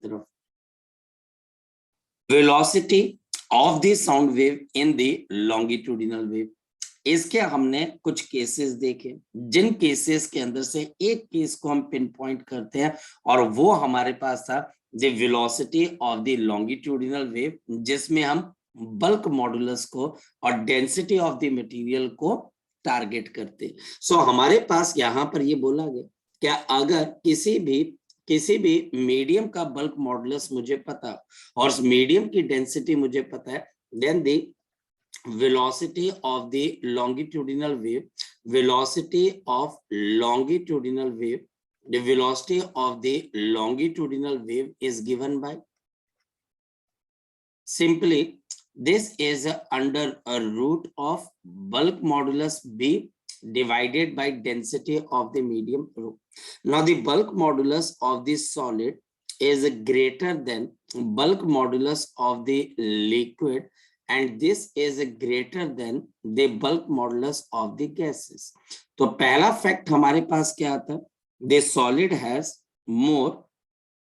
तरफ। Velocity of the sound wave in the longitudinal wave, इसके हमने कुछ केसेस देखे, जिन केसेस के अंदर से एक केस को हम पिन पॉइंट करते हैं और वो हमारे पास था the velocity of the longitudinal wave, जिसमें हम बल्क मॉडुलस को और डेंसिटी ऑफ द मटेरियल को टारगेट करते। सो हमारे पास यहाँ पर ये बोला गया क्या अगर किसी भी मीडियम का बल्क मॉडुलस मुझे पता और मीडियम की डेंसिटी मुझे पता है, then the velocity of the longitudinal wave, velocity of longitudinal wave, the velocity of the longitudinal wave is given by, simply this is under a root of bulk modulus B divided by density of the medium rho. Now the bulk modulus of the solid is greater than bulk modulus of the liquid, and this is greater than the bulk modulus of the gases. तो पहला fact हमारे पास क्या आता है, the solid has more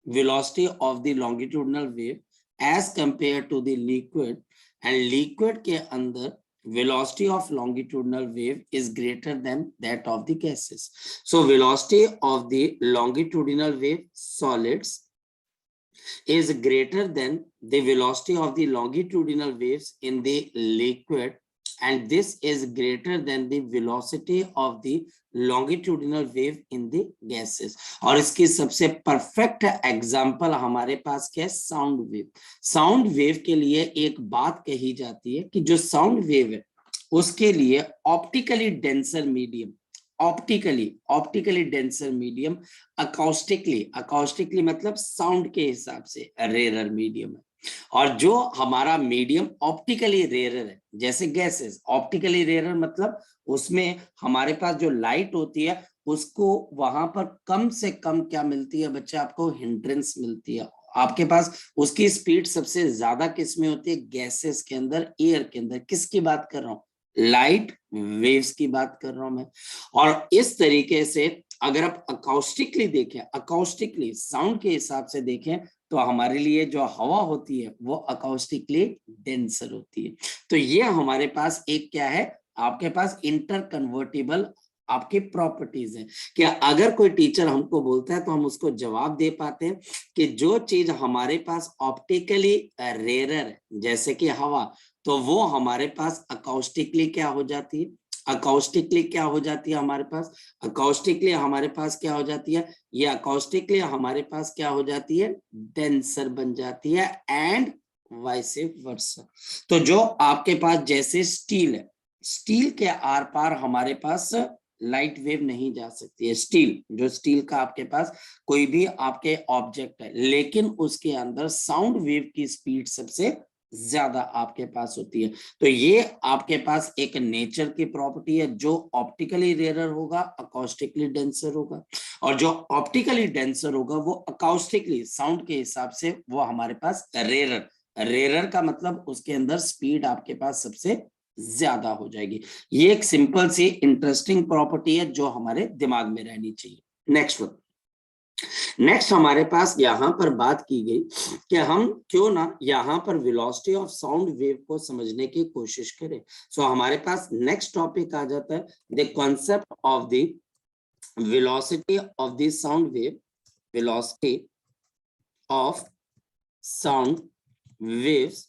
velocity of the longitudinal wave as compared to the liquid, and liquid के अंदर velocity of longitudinal wave is greater than that of the gases. So velocity of the longitudinal wave solids is greater than the velocity of the longitudinal waves in the liquid, and this is greater than the velocity of the longitudinal wave in the gases. और इसकी सबसे perfect example हमारे पास क्या है, sound wave. Sound wave के लिए एक बात कही जाती है कि जो साउंड वेव है उसके लिए optically denser medium, optically denser medium, acoustically मतलब साउंड के हिसाब से रेरर मीडियम है, और जो हमारा मीडियम ऑप्टिकली रेरर है जैसे गैसेस, ऑप्टिकली रेरर मतलब उसमें हमारे पास जो लाइट होती है उसको वहां पर कम से कम क्या मिलती है बच्चे, आपको हिंड्रेंस मिलती है। आपके पास उसकी स्पीड सबसे ज्यादा किसमें होती है, गैसेस के अंदर, एयर के अंदर। किसकी बात कर रहा हूँ, लाइट वेव्स की बात कर रहा हूं मैं। और इस तरीके से अगर आप अकाउस्टिकली देखें, अकाउस्टिकली साउंड के हिसाब से देखें, तो हमारे लिए जो हवा होती है वो अकाउस्टिकली डेंसर होती है। तो ये हमारे पास एक क्या है, आपके पास इंटर कन्वर्टिबल आपकी प्रॉपर्टीज है कि अगर कोई टीचर हमको बोलता है तो हम उसको जवाब दे पाते हैं कि जो चीज हमारे पास ऑप्टिकली रेरर है जैसे कि हवा, तो वो हमारे पास अकाउस्टिकली क्या हो जाती है, अकाउस्टिकली क्या हो जाती है हमारे पास, अकाउस्टिकली हमारे पास क्या हो जाती है, ये अकाउस्टिकली हमारे पास क्या हो जाती है, डेंसर बन जाती है, एंड वाइस वर्सा। तो जो आपके पास जैसे स्टील है, स्टील के आर पार हमारे पास लाइट वेव नहीं जा सकती है। स्टील, जो स्टील का आपके पास कोई भी आपके ऑब्जेक्ट है, लेकिन उसके अंदर साउंड वेव की स्पीड सबसे ज्यादा आपके पास होती है। तो ये आपके पास एक नेचर की प्रॉपर्टी है, जो ऑप्टिकली रेरर होगा अकाउस्टिकली डेंसर होगा, और जो ऑप्टिकली डेंसर होगा वो अकाउस्टिकली साउंड के हिसाब से वो हमारे पास रेरर, रेरर का मतलब उसके अंदर स्पीड आपके पास सबसे ज्यादा हो जाएगी। ये एक सिंपल सी इंटरेस्टिंग प्रॉपर्टी है जो हमारे दिमाग में रहनी चाहिए। नेक्स्ट हमारे पास यहाँ पर बात की गई कि हम क्यों ना यहाँ पर वेलोसिटी ऑफ साउंड वेव को समझने की कोशिश करें। सो हमारे पास नेक्स्ट टॉपिक आ जाता है the concept of the velocity of the sound wave, velocity of sound waves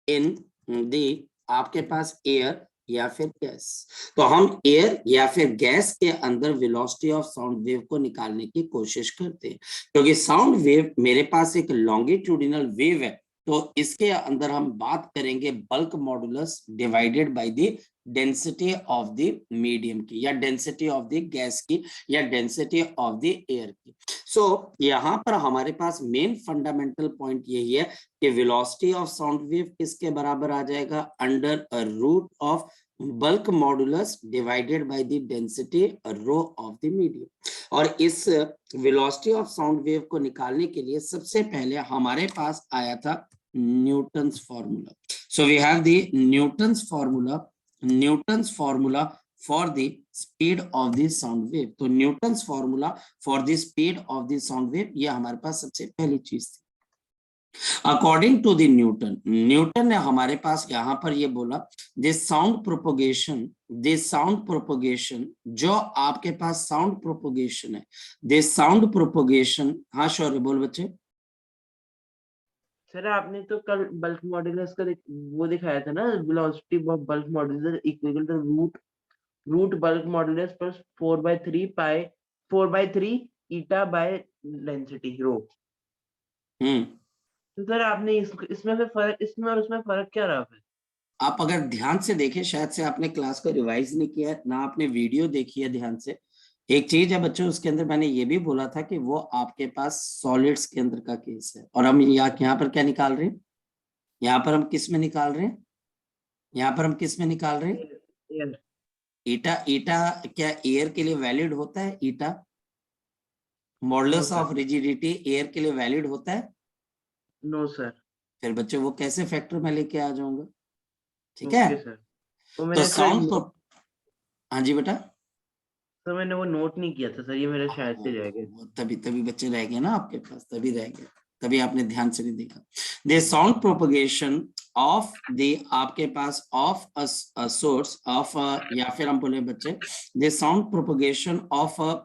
in the आपके पास एयर या फिर गैस। तो हम एयर या फिर गैस के अंदर वेलोसिटी ऑफ साउंड वेव को निकालने की कोशिश करते हैं, क्योंकि साउंड वेव मेरे पास एक लॉन्गिट्यूडिनल वेव है, तो इसके अंदर हम बात करेंगे bulk modulus divided by the density of the medium की, या डेंसिटी ऑफ द गैस की, या डेंसिटी ऑफ द एयर की। सो यहाँ पर हमारे पास मेन फंडामेंटल पॉइंट यही है कि वेलोसिटी ऑफ साउंड वेव किसके बराबर आ जाएगा, under a root of bulk modulus divided by the density rho of the medium. और इस वेलोसिटी ऑफ साउंड वेव को निकालने के लिए सबसे पहले हमारे पास आया था Newton's formula. So we have the Newton's formula for the speed of the sound wave. तो Newton's formula for the speed of the sound wave, ये हमारे पास सबसे पहली चीज थी। अकॉर्डिंग टू द न्यूटन ने हमारे पास यहाँ पर ये बोला दिस साउंड प्रोपोगेशन, जो आपके पास साउंड प्रोपोगेशन है, दिस साउंड प्रोपोगेशन। हाँ शौर्य बोल बच्चे। सर आपने तो कल बल्क मॉड्यूलस का वो दिखाया था ना, velocity of bulk modulus equal to root bulk modulus plus 4/3 eta by density rho. तो सर आपने इसमें फिर फर्क, इसमें और उसमें फर्क क्या रहा फिर? आप अगर ध्यान से देखें, शायद से आपने क्लास को रिवाइज नहीं किया है, ना आपने वीडियो देखी है ध्यान से। एक चीज है बच्चों, उसके अंदर मैंने ये भी बोला था कि वो आपके पास सॉलिड्स के अंदर का केस है, और हम यहाँ पर क्या निकाल रहे हैं, यहाँ पर हम किस में निकाल रहे हैं, यहाँ पर हम किस में निकाल रहे हैं, ईटा। ईटा क्या एयर के लिए वैलिड होता है? Eta modulus of rigidity air के लिए वैलिड होता है? No sir. फिर बच्चों वो कैसे फैक्टर में लेके आ जाऊंगा? ठीक है सर। तो साउंड तो, हाँ जी बेटा। तो मैंने वो नोट नहीं किया था सर, ये मेरे शायद से रह गया। तभी बच्चे रह गए ना आपके पास, तभी रह गए, तभी आपने ध्यान से नहीं देखा। The sound propagation of the आपके पास ऑफ अ सोर्स ऑफ, या फिर हम बोले बच्चे the sound propagation of a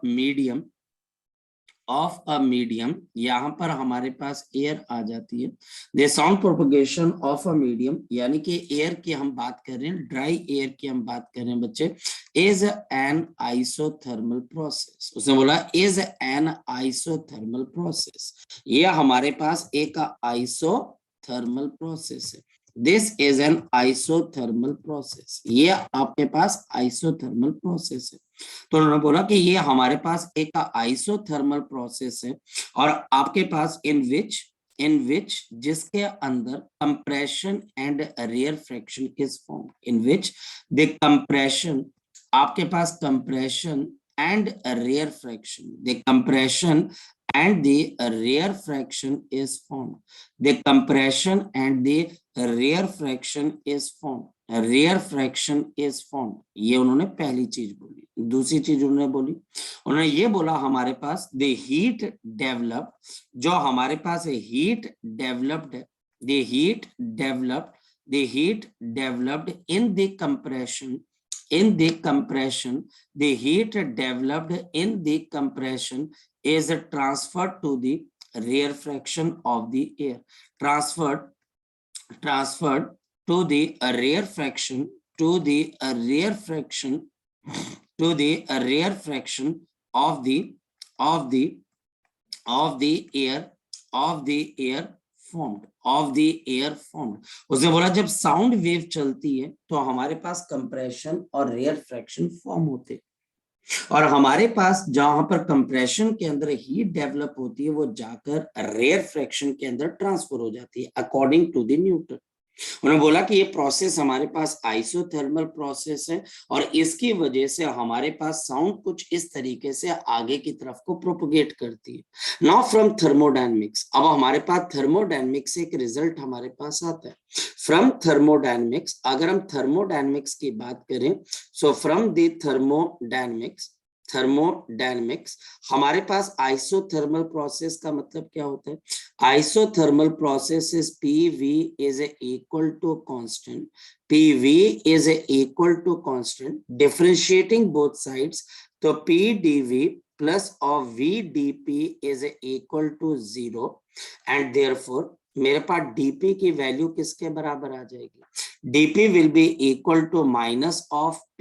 medium, यहाँ पर हमारे पास एयर आ जाती है। The sound propagation of a medium, यानी कि एयर की हम बात कर रहे हैं, ड्राई एयर की हम बात कर रहे हैं बच्चे, इज एन आइसोथर्मल प्रोसेस। उसने बोला इज एन आइसोथर्मल प्रोसेस, ये हमारे पास एक आइसोथर्मल प्रोसेस है। This is an isothermal process, ये आपके पास आइसोथर्मल प्रोसेस है। तो उन्होंने बोला कि ये हमारे पास एक आइसोथर्मल प्रोसेस है, और आपके पास इन विच जिसके अंदर compression and rarefaction is form, in which the compression, आपके पास compression and rarefaction, the compression and the rear fraction is formed. The compression and the rear fraction is formed. Rear fraction is formed. ये उन्होंने पहली चीज बोली। दूसरी चीज उन्होंने बोली, उन्होंने ये बोला हमारे पास the heat developed, जो हमारे पास हीट डेवलप्ड है, the heat developed in the compression, the heat developed in the compression is transferred to the rear fraction of the air, transferred to the rear fraction, to the rear fraction of the air formed. उसने बोला जब sound wave चलती है तो हमारे पास compression और rare fraction form होते हैं, और हमारे पास जहां पर कंप्रेशन के अंदर हीट डेवलप होती है वो जाकर रेयर फ्रैक्शन के अंदर ट्रांसफर हो जाती है अकॉर्डिंग टू द न्यूटन। उन्होंने बोला कि ये प्रोसेस हमारे पास आइसोथर्मल प्रोसेस है, और इसकी वजह से हमारे पास साउंड कुछ इस तरीके से आगे की तरफ को प्रोपोगेट करती है। नाउ फ्रॉम थर्मोडायनेमिक्स, अब हमारे पास थर्मोडायनेमिक्स से एक रिजल्ट हमारे पास आता है। फ्रॉम थर्मोडायनेमिक्स, अगर हम थर्मोडायनेमिक्स की बात करें, सो फ्रॉम द थर्मोडायनेमिक्स हमारे पास आइसोथर्मल प्रोसेस का मतलब क्या होता है? Isothermal process is PV is equal to constant, PV is equal to constant, differentiating both sides, तो PdV plus of VdP is equal to 0, and therefore मेरे पास dP की value किसके बराबर आ जाएगी? dP will be equal to minus of P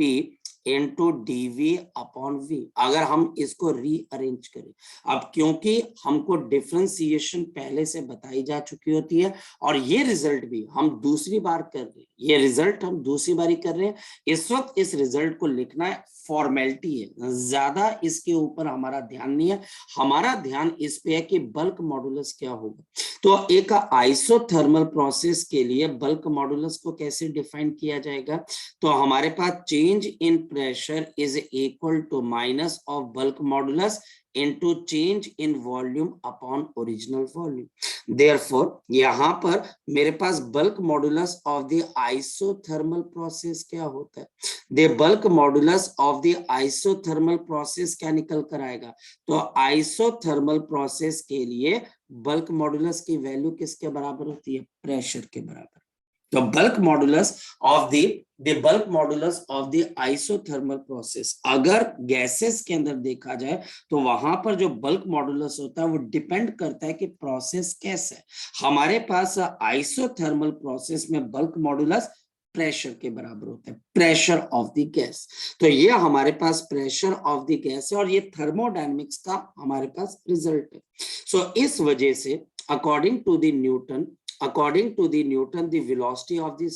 into dV upon V, अगर हम इसको रीअरेंज करें। अब क्योंकि हमको डिफरेंशिएशन पहले से बताई जा चुकी होती है, और ये रिजल्ट भी हम दूसरी बार कर रहे हैं, ये रिजल्ट हम दूसरी बारी कर रहे हैं, इस वक्त इस रिजल्ट को लिखना है, फॉर्मेलिटी है, ज्यादा इसके ऊपर हमारा ध्यान नहीं है। हमारा ध्यान इस पे है कि बल्क मॉडुलस क्या होगा। तो एक आइसोथर्मल प्रोसेस के लिए बल्क मॉडुलस को कैसे डिफाइन किया जाएगा? तो हमारे पास change in pressure is equal to minus of bulk modulus into change in volume upon original volume. Therefore यहाँ पर मेरे पास bulk modulus of the isothermal process क्या होता है? The bulk modulus of the isothermal process क्या निकल कर आएगा? तो isothermal process के लिए bulk modulus की वैल्यू किसके बराबर होती है? प्रेशर के बराबर। तो bulk modulus of the bulk modulus of the isothermal process, अगर गैसेस के अंदर देखा जाए तो वहां पर जो bulk modulus होता है वो डिपेंड करता है कि प्रोसेस कैसा है। हमारे पास आइसोथर्मल प्रोसेस में bulk modulus प्रेशर के बराबर होता है, प्रेशर ऑफ द गैस। तो ये हमारे पास प्रेशर ऑफ द गैस है और ये थर्मोडायनेमिक्स का हमारे पास रिजल्ट है। सो इस वजह से according to the Newton, the velocity of the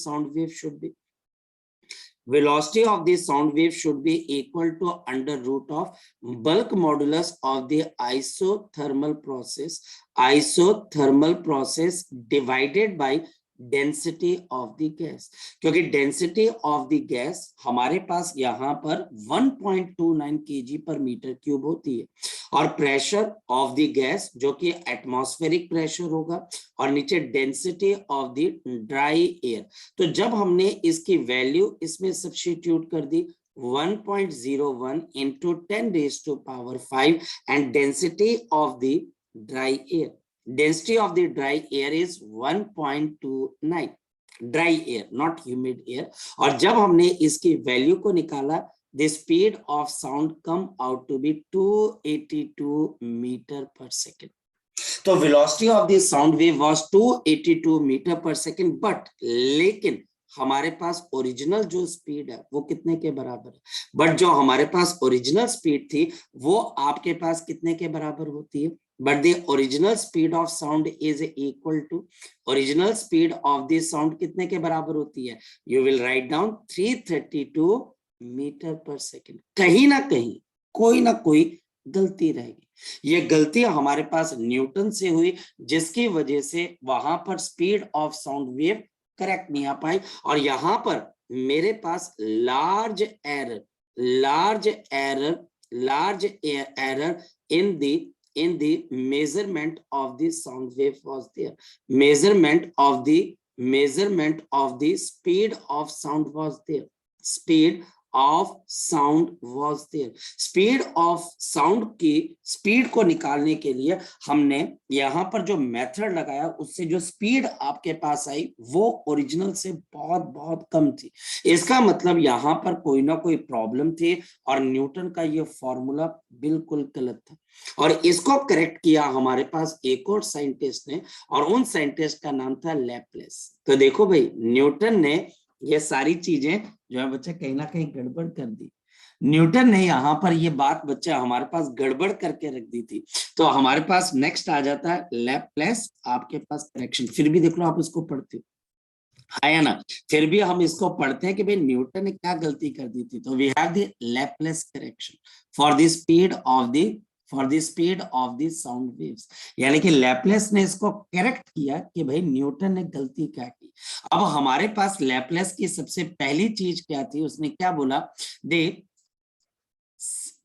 sound wave should be equal to under root of bulk modulus of the isothermal process divided by density of the gas, क्योंकि density of the gas हमारे पास यहाँ पर 1.29 kg पर metre cube होती है और pressure of the gas जो कि एटमॉस्फेरिक प्रेशर होगा और नीचे density of the dry air. तो जब हमने इसकी वैल्यू इसमें सब्स्टिट्यूट कर दी 1.01 into 10 raised to power 5 and density of the dry air. Density of the dry air is 1.29, dry air not humid air। और जब हमने इसकी वैल्यू को निकाला the speed of sound come out to be 282 meter per second। तो velocity of the sound wave was 282 meter per second, but लेकिन हमारे पास original जो स्पीड है वो कितने के बराबर है? बट जो हमारे पास ओरिजिनल स्पीड थी वो आपके पास कितने के बराबर होती है? But the original speed of sound is equal to original speed of the sound कितने के बराबर होती है? You will write down 332 meter per second। कहीं ना कहीं कोई ना कोई गलती रहेगी। ये गलती हमारे पास न्यूटन से हुई जिसकी वजह से वहां पर speed of sound wave correct नहीं आ पाई और यहाँ पर मेरे पास large error in the measurement of the sound wave was there। measurement of the speed of sound was there। speed of sound was there। speed of sound की speed को निकालने के लिए हमने यहाँ पर जो मेथड लगाया उससे जो स्पीड आपके पास आई वो ओरिजिनल से बहुत कम थी। इसका मतलब यहाँ पर कोई ना कोई प्रॉब्लम थी और न्यूटन का ये फॉर्मूला बिल्कुल गलत था और इसको करेक्ट किया हमारे पास एक और साइंटिस्ट ने और उन साइंटिस्ट का नाम था लैपलेस। तो देखो भाई न्यूटन ने ये सारी चीजें जो है बच्चे कहीं ना कहीं गड़बड़ कर दी। न्यूटन ने यहाँ पर ये बात बच्चा हमारे पास गड़बड़ करके रख दी थी। तो हमारे पास नेक्स्ट आ जाता है लैपलेस, आपके पास करेक्शन। फिर भी देख लो आप इसको पढ़ते हो है ना, फिर भी हम इसको पढ़ते हैं कि भाई न्यूटन ने क्या गलती कर दी थी। तो we have the Laplace correction for the speed of the sound waves, यानी कि लैपलेस ने इसको करेक्ट किया कि भाई न्यूटन ने गलती क्या की। अब हमारे पास लैपलेस की सबसे पहली चीज क्या थी, उसने क्या बोला,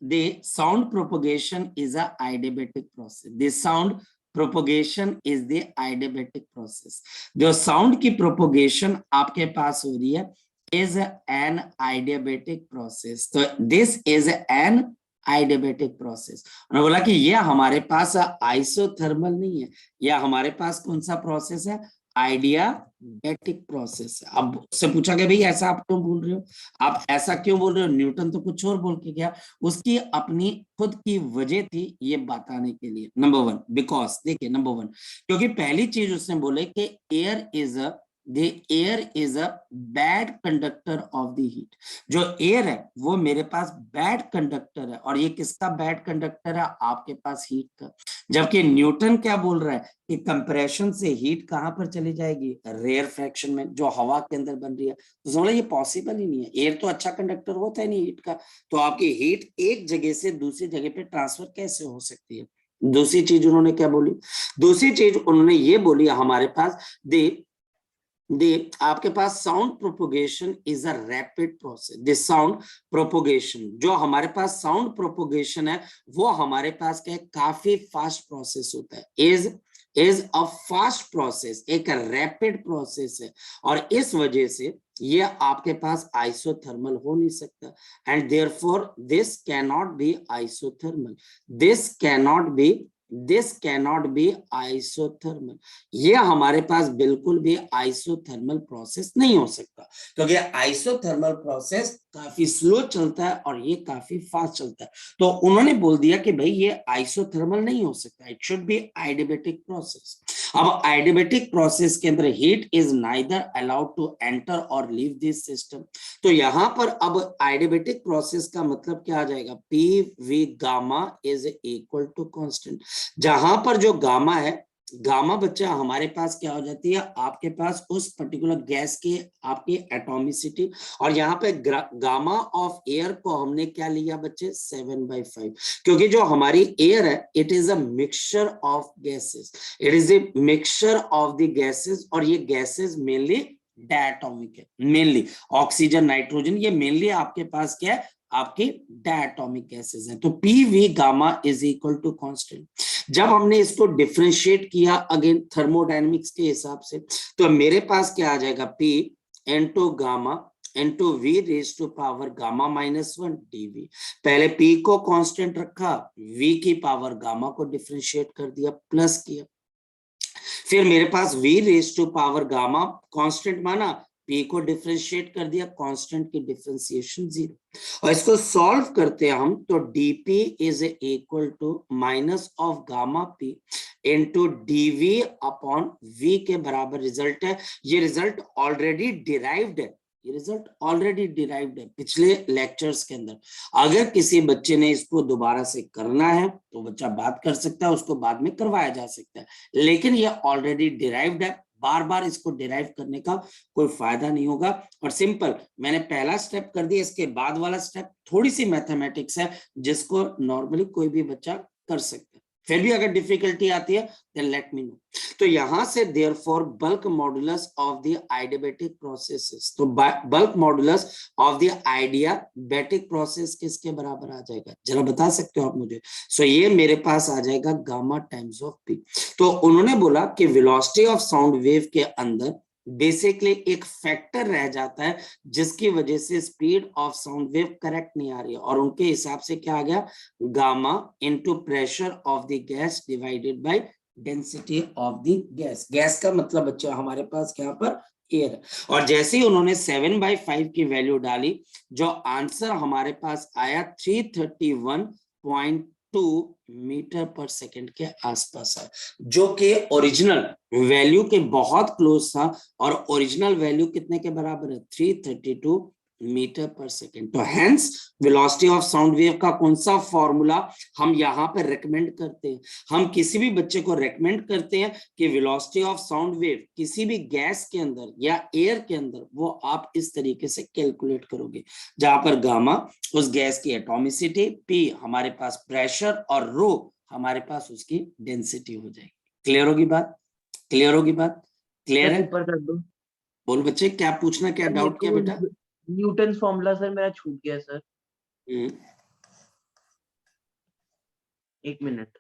the sound propagation is a adiabatic process। the sound propagation is the adiabatic process। जो साउंड की प्रोपोगेशन आपके पास हो रही है is an adiabatic process। तो this is an adiabatic process। उन्होंने बोला कि ये हमारे पास आइसोथर्मल नहीं है, यह हमारे पास कौन सा प्रोसेस है, आइडियाबैटिक प्रोसेस है। अब उससे पूछा गया भाई ऐसा आप क्यों बोल रहे हो, आप ऐसा क्यों बोल रहे हो, न्यूटन तो कुछ और बोल के गया, उसकी अपनी खुद की वजह थी ये बताने के लिए। नंबर वन, बिकॉज देखिए नंबर वन, क्योंकि पहली चीज उसने बोले कि air is a bad conductor of the heat. जो एयर है वो मेरे पास बैड कंडक्टर है और ये किसका बैड कंडक्टर है, आपके पास हीट का। जबकि न्यूटन क्या बोल रहा है कि कंप्रेशन से हीट कहां पर चली जाएगी, रेयर फ्रैक्शन में जो हवा के अंदर बन रही है। तो समझ लो ये पॉसिबल ही नहीं है, एयर तो अच्छा कंडक्टर होता है नहीं हीट का, तो आपकी हीट एक जगह से दूसरी जगह पे ट्रांसफर कैसे हो सकती है। दूसरी चीज उन्होंने क्या बोली, दूसरी चीज उन्होंने ये बोली हमारे पास आपके पास sound propagation is a rapid process. This sound propagation, जो हमारे पास साउंड प्रोपोगेशन है वो हमारे पास क्या है, काफी फास्ट प्रोसेस होता है। इज अ फास्ट प्रोसेस, एक रैपिड प्रोसेस है, और इस वजह से ये आपके पास आइसोथर्मल हो नहीं सकता, and therefore this can not be isothermal. This can not be isothermal. ये हमारे पास बिल्कुल भी आइसोथर्मल प्रोसेस नहीं हो सकता, क्योंकि आइसोथर्मल प्रोसेस काफी स्लो चलता है और ये काफी फास्ट चलता है। तो उन्होंने बोल दिया कि भाई ये आइसोथर्मल नहीं हो सकता, it should be adiabatic process. अब आइडियबैटिक प्रोसेस के अंदर heat is neither allowed to enter और लीव दिस सिस्टम। तो यहां पर अब आइडियबैटिक प्रोसेस का मतलब क्या आ जाएगा, P V gamma is equal to constant. जहां पर जो गामा है, गामा बच्चा हमारे पास क्या हो जाती है, आपके पास उस पर्टिकुलर गैस की आपकी एटॉमिसिटी, और यहाँ पे गामा ऑफ एयर को हमने क्या लिया बच्चे, 7/5, क्योंकि जो हमारी एयर है it is a mixture of gases, it is a mixture of the gases, और ये गैसेस मेनली डायटोमिक है, मेनली ऑक्सीजन नाइट्रोजन, ये मेनली आपके पास क्या है, आपकी डायटोमिक गैसेस हैं। तो P V gamma is equal to constant. जब हमने इसको डिफरेंशिएट किया अगेन थर्मोडायनेमिक्स के हिसाब से, तो मेरे पास क्या आ जाएगा, P into gamma into V raise to power gamma -1 dv. पहले पी को कांस्टेंट रखा, वी की पावर गामा को डिफरेंशिएट कर दिया, प्लस किया, फिर मेरे पास v raise to power gamma constant माना, p को डिफरेंशिएट कर दिया, कांस्टेंट की डिफरेंशिएशन 0, और इसको सॉल्व करते हैं हम, तो dp is equal to minus of gamma p into dv upon v के बराबर रिजल्ट है। ये रिजल्ट ऑलरेडी डिराइव्ड है, ये रिजल्ट ऑलरेडी डिराइव्ड है पिछले लेक्चर्स के अंदर। अगर किसी बच्चे ने इसको दोबारा से करना है तो बच्चा बात कर सकता है, उसको बाद में करवाया जा सकता है, लेकिन ये ऑलरेडी डिराइव्ड है, बार बार इसको डिराइव करने का कोई फायदा नहीं होगा। और सिंपल मैंने पहला स्टेप कर दिया, इसके बाद वाला स्टेप थोड़ी सी मैथमेटिक्स है जिसको नॉर्मली कोई भी बच्चा कर सकता है, फिर भी अगर डिफिकल्टी आती है देन लेट मी नो। तो यहां से therefore bulk modulus of the adiabatic processes, तो bulk modulus of the adiabatic process किसके बराबर आ जाएगा, जरा बता सकते हो आप मुझे। सो ये मेरे पास आ जाएगा गामा टाइम्स ऑफ पी। तो उन्होंने बोला कि वेलोसिटी ऑफ साउंड वेव के अंदर बेसिकली एक फैक्टर रह जाता है जिसकी वजह से speed of sound wave correct नहीं आ रही है, और उनके हिसाब से क्या आ गया, gamma into pressure of the gas divided by density of the gas. Gas का मतलब बच्चा हमारे पास क्या पर एयर, और जैसे ही उन्होंने 7/5 की वैल्यू डाली, जो आंसर हमारे पास आया 331.2 मीटर पर सेकंड के आसपास है, जो कि ओरिजिनल वैल्यू के बहुत क्लोज था, और ओरिजिनल वैल्यू कितने के बराबर है, 332 मीटर पर सेकंड। तो hence velocity of sound wave का कौन सा फॉर्मूला हम यहाँ पे रेकमेंड करते हैं, हम किसी भी बच्चे को रेकमेंड करते हैं कि वेलोसिटी ऑफ साउंड वेव किसी भी गैस के अंदर या एयर के अंदर वो आप इस तरीके से कैलकुलेट करोगे, जहां पर गामा उस गैस की एटॉमिसिटी, पी हमारे पास प्रेशर, और रो हमारे पास उसकी डेंसिटी हो जाएगी। क्लियर होगी बात, क्लियर होगी बात, क्लियर सर है। ऊपर कर दो। बोल बच्चे क्या पूछना, क्या सर मेरे डाउट किया को बेटा। न्यूटन फॉर्मूला सर मेरा छूट गया सर। हम्म, 1 मिनट।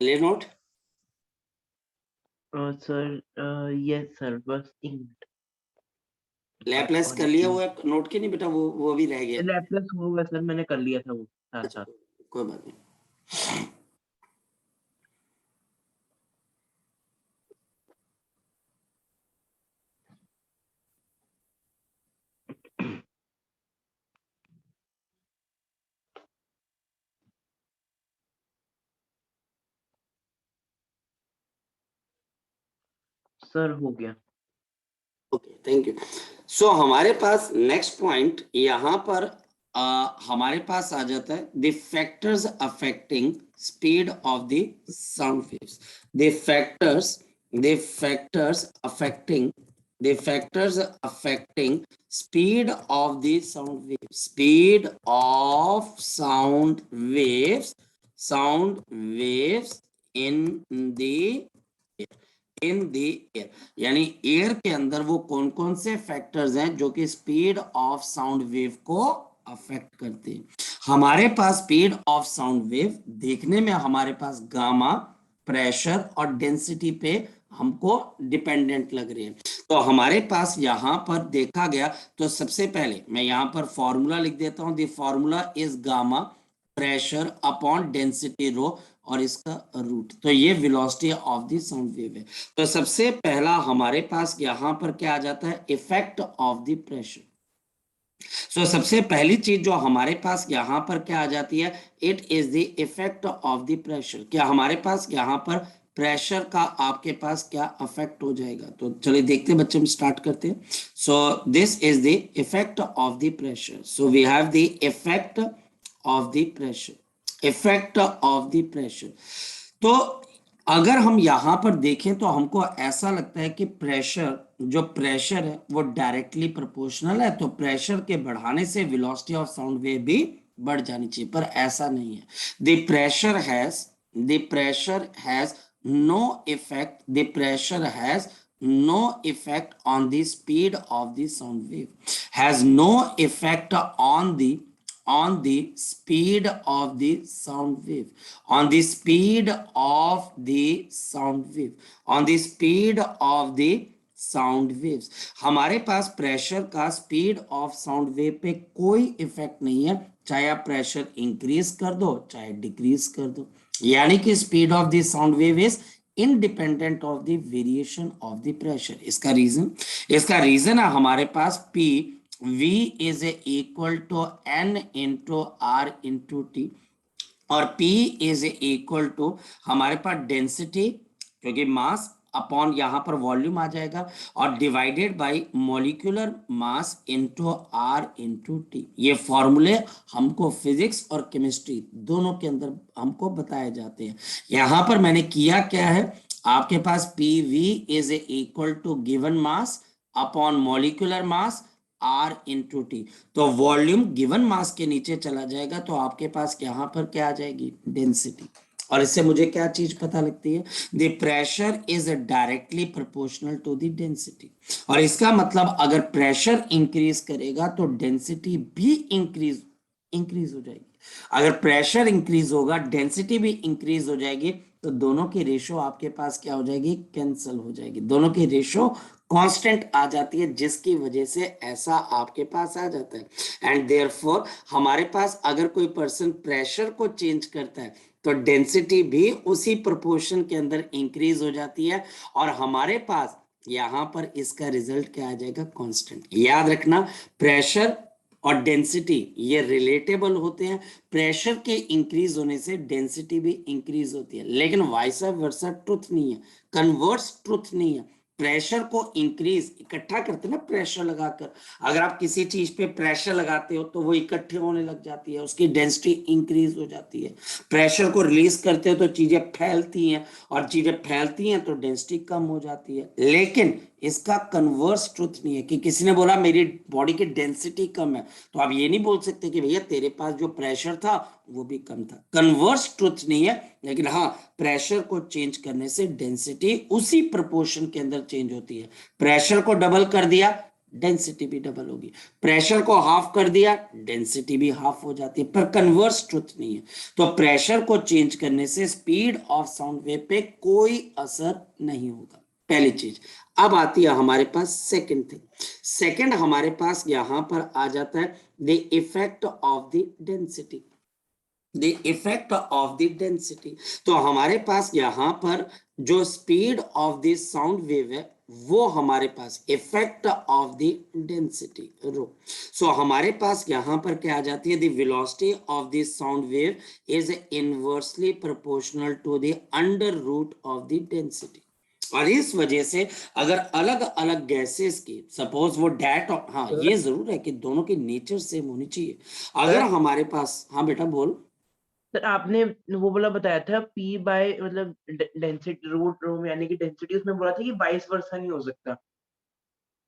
ले नोट, सर यस सर, बस 1 मिनट। लैपलेस कर लिया वो नोट के नहीं बेटा, वो भी रह गया। लैपलेस होगा सर, मैंने कर लिया था वो साथ अच्छा, साथ। कोई बात नहीं। सर हो गया। Okay, thank you. सो हमारे पास नेक्स्ट पॉइंट यहाँ पर हमारे पास आ जाता है the factors affecting speed of the sound waves. The factors affecting speed of the sound waves, speed of sound waves in the air, यानी एयर के अंदर वो कौन कौन से फैक्टर्स हैं जो कि स्पीड ऑफ साउंड वेव को अफेक्ट करते हैं। हमारे पास स्पीड ऑफ साउंड वेव देखने में हमारे पास गामा, प्रेशर और डेंसिटी पे हमको डिपेंडेंट लग रहे हैं। तो हमारे पास यहाँ पर देखा गया तो सबसे पहले मैं यहाँ पर फॉर्मूला लिख देता हूं। The formula is gamma pressure upon density rho और इसका रूट। तो ये velocity of the sound wave है। तो सबसे पहला हमारे पास यहाँ पर क्या आ जाता है, इफेक्ट ऑफ द प्रेशर। सो सबसे पहली चीज जो हमारे पास यहाँ पर क्या आ जाती है, it is the effect of the pressure. क्या हमारे पास यहाँ पर प्रेशर का आपके पास क्या अफेक्ट हो जाएगा। तो चलिए देखते हैं बच्चे, हम स्टार्ट करते हैं। So this is the effect of the pressure. So we have the effect of the pressure, effect of the pressure. तो अगर हम यहां पर देखें तो हमको ऐसा लगता है कि जो प्रेशर है वो डायरेक्टली प्रोपोर्शनल है, तो प्रेशर के बढ़ाने से वेलोसिटी ऑफ साउंड वेव भी बढ़ जानी चाहिए, पर ऐसा नहीं है। The pressure has no effect, no effect on the speed of the sound wave, has no effect on the speed of the sound wave, on the speed of the sound wave, on the speed of the sound waves. हमारे पास pressure का speed of sound wave पे कोई effect नहीं है, चाहे आप pressure increase कर दो चाहे डिक्रीज कर दो, यानी कि speed of the sound wave is independent of the variation of the pressure। इसका रीजन है हमारे पास P V is equal to N into R into T, और P is equal to हमारे पास डेंसिटी, क्योंकि मास अपॉन यहाँ पर volume आ जाएगा, और divided by molecular mass into R into T। ये फॉर्मूले हमको फिजिक्स और केमिस्ट्री दोनों के अंदर हमको बताए जाते हैं। यहाँ पर मैंने किया क्या है, आपके पास PV is equal to given mass upon molecular mass R into T. तो वॉल्यूम गिवन मास के नीचे चला जाएगा, तो आपके पास यहाँ पर क्या आ जाएगी, डेंसिटी। और इससे मुझे क्या चीज पता लगती है, the pressure is directly proportional to the density. और इसका मतलब अगर प्रेशर इंक्रीज करेगा तो डेंसिटी भी इंक्रीज हो जाएगी। अगर प्रेशर इंक्रीज होगा डेंसिटी भी इंक्रीज हो जाएगी, तो दोनों की रेशो आपके पास क्या हो जाएगी, कैंसिल हो जाएगी, दोनों की रेशो कांस्टेंट आ जाती है, जिसकी वजह से ऐसा आपके पास आ जाता है। एंड देयरफॉर हमारे पास अगर कोई पर्सन प्रेशर को चेंज करता है तो डेंसिटी भी उसी प्रोपोर्शन के अंदर इंक्रीज हो जाती है, और हमारे पास यहां पर इसका रिजल्ट क्या आ जाएगा, कांस्टेंट। याद रखना, प्रेशर और डेंसिटी ये रिलेटेबल होते हैं। प्रेशर के इंक्रीज होने से डेंसिटी भी इंक्रीज होती है, लेकिन वाइस वर्सा ट्रुथ नहीं है, कन्वर्स ट्रुथ नहीं है। प्रेशर को इंक्रीज इकट्ठा करते हैं ना प्रेशर लगाकर, अगर आप किसी चीज पे प्रेशर लगाते हो तो वो इकट्ठे होने लग जाती है, उसकी डेंसिटी इंक्रीज हो जाती है। प्रेशर को रिलीज करते हो तो चीजें फैलती हैं, और चीजें फैलती हैं तो डेंसिटी कम हो जाती है। लेकिन इसका कन्वर्स ट्रुथ नहीं है कि किसी ने बोला मेरी बॉडी की डेंसिटी कम है, तो आप ये नहीं बोल सकते कि भैया तेरे पास जो प्रेशर था वो भी कम था। कन्वर्स ट्रुथ नहीं है, लेकिन हाँ, प्रेशर को चेंज करने से डेंसिटी उसी प्रोपोर्शन के अंदर चेंज होती है। प्रेशर को डबल कर दिया, डेंसिटी भी डबल होगी, प्रेशर को हाफ कर दिया, डेंसिटी भी हाफ हो जाती है, पर कन्वर्स ट्रुथ नहीं है। तो प्रेशर को चेंज करने से स्पीड ऑफ साउंड वेव पे कोई असर नहीं होगा, पहली चीज। अब आती है हमारे पास सेकंड थिंग। सेकंड हमारे पास यहां पर आ जाता है the effect of the density, the effect of the density. तो हमारे पास यहां पर जो speed of the sound wave है वो हमारे पास effect of the density rho. So हमारे पास यहां पर क्या आ जाती है, the velocity of the sound wave is inversely proportional to the under root of the density. और इस वजह से अगर अलग अलग गैसेस की सपोज वो डैट, हाँ सर ये जरूर है कि दोनों की नेचर सेम होनी चाहिए। अगर सर हमारे पास, हाँ बेटा बोल। सर आपने वो बोला बताया था पी बाय मतलब डेंसिटी रूट रोम यानी कि डेंसिटी उसमें बोला था कि वाइस वर्सा नहीं हो सकता।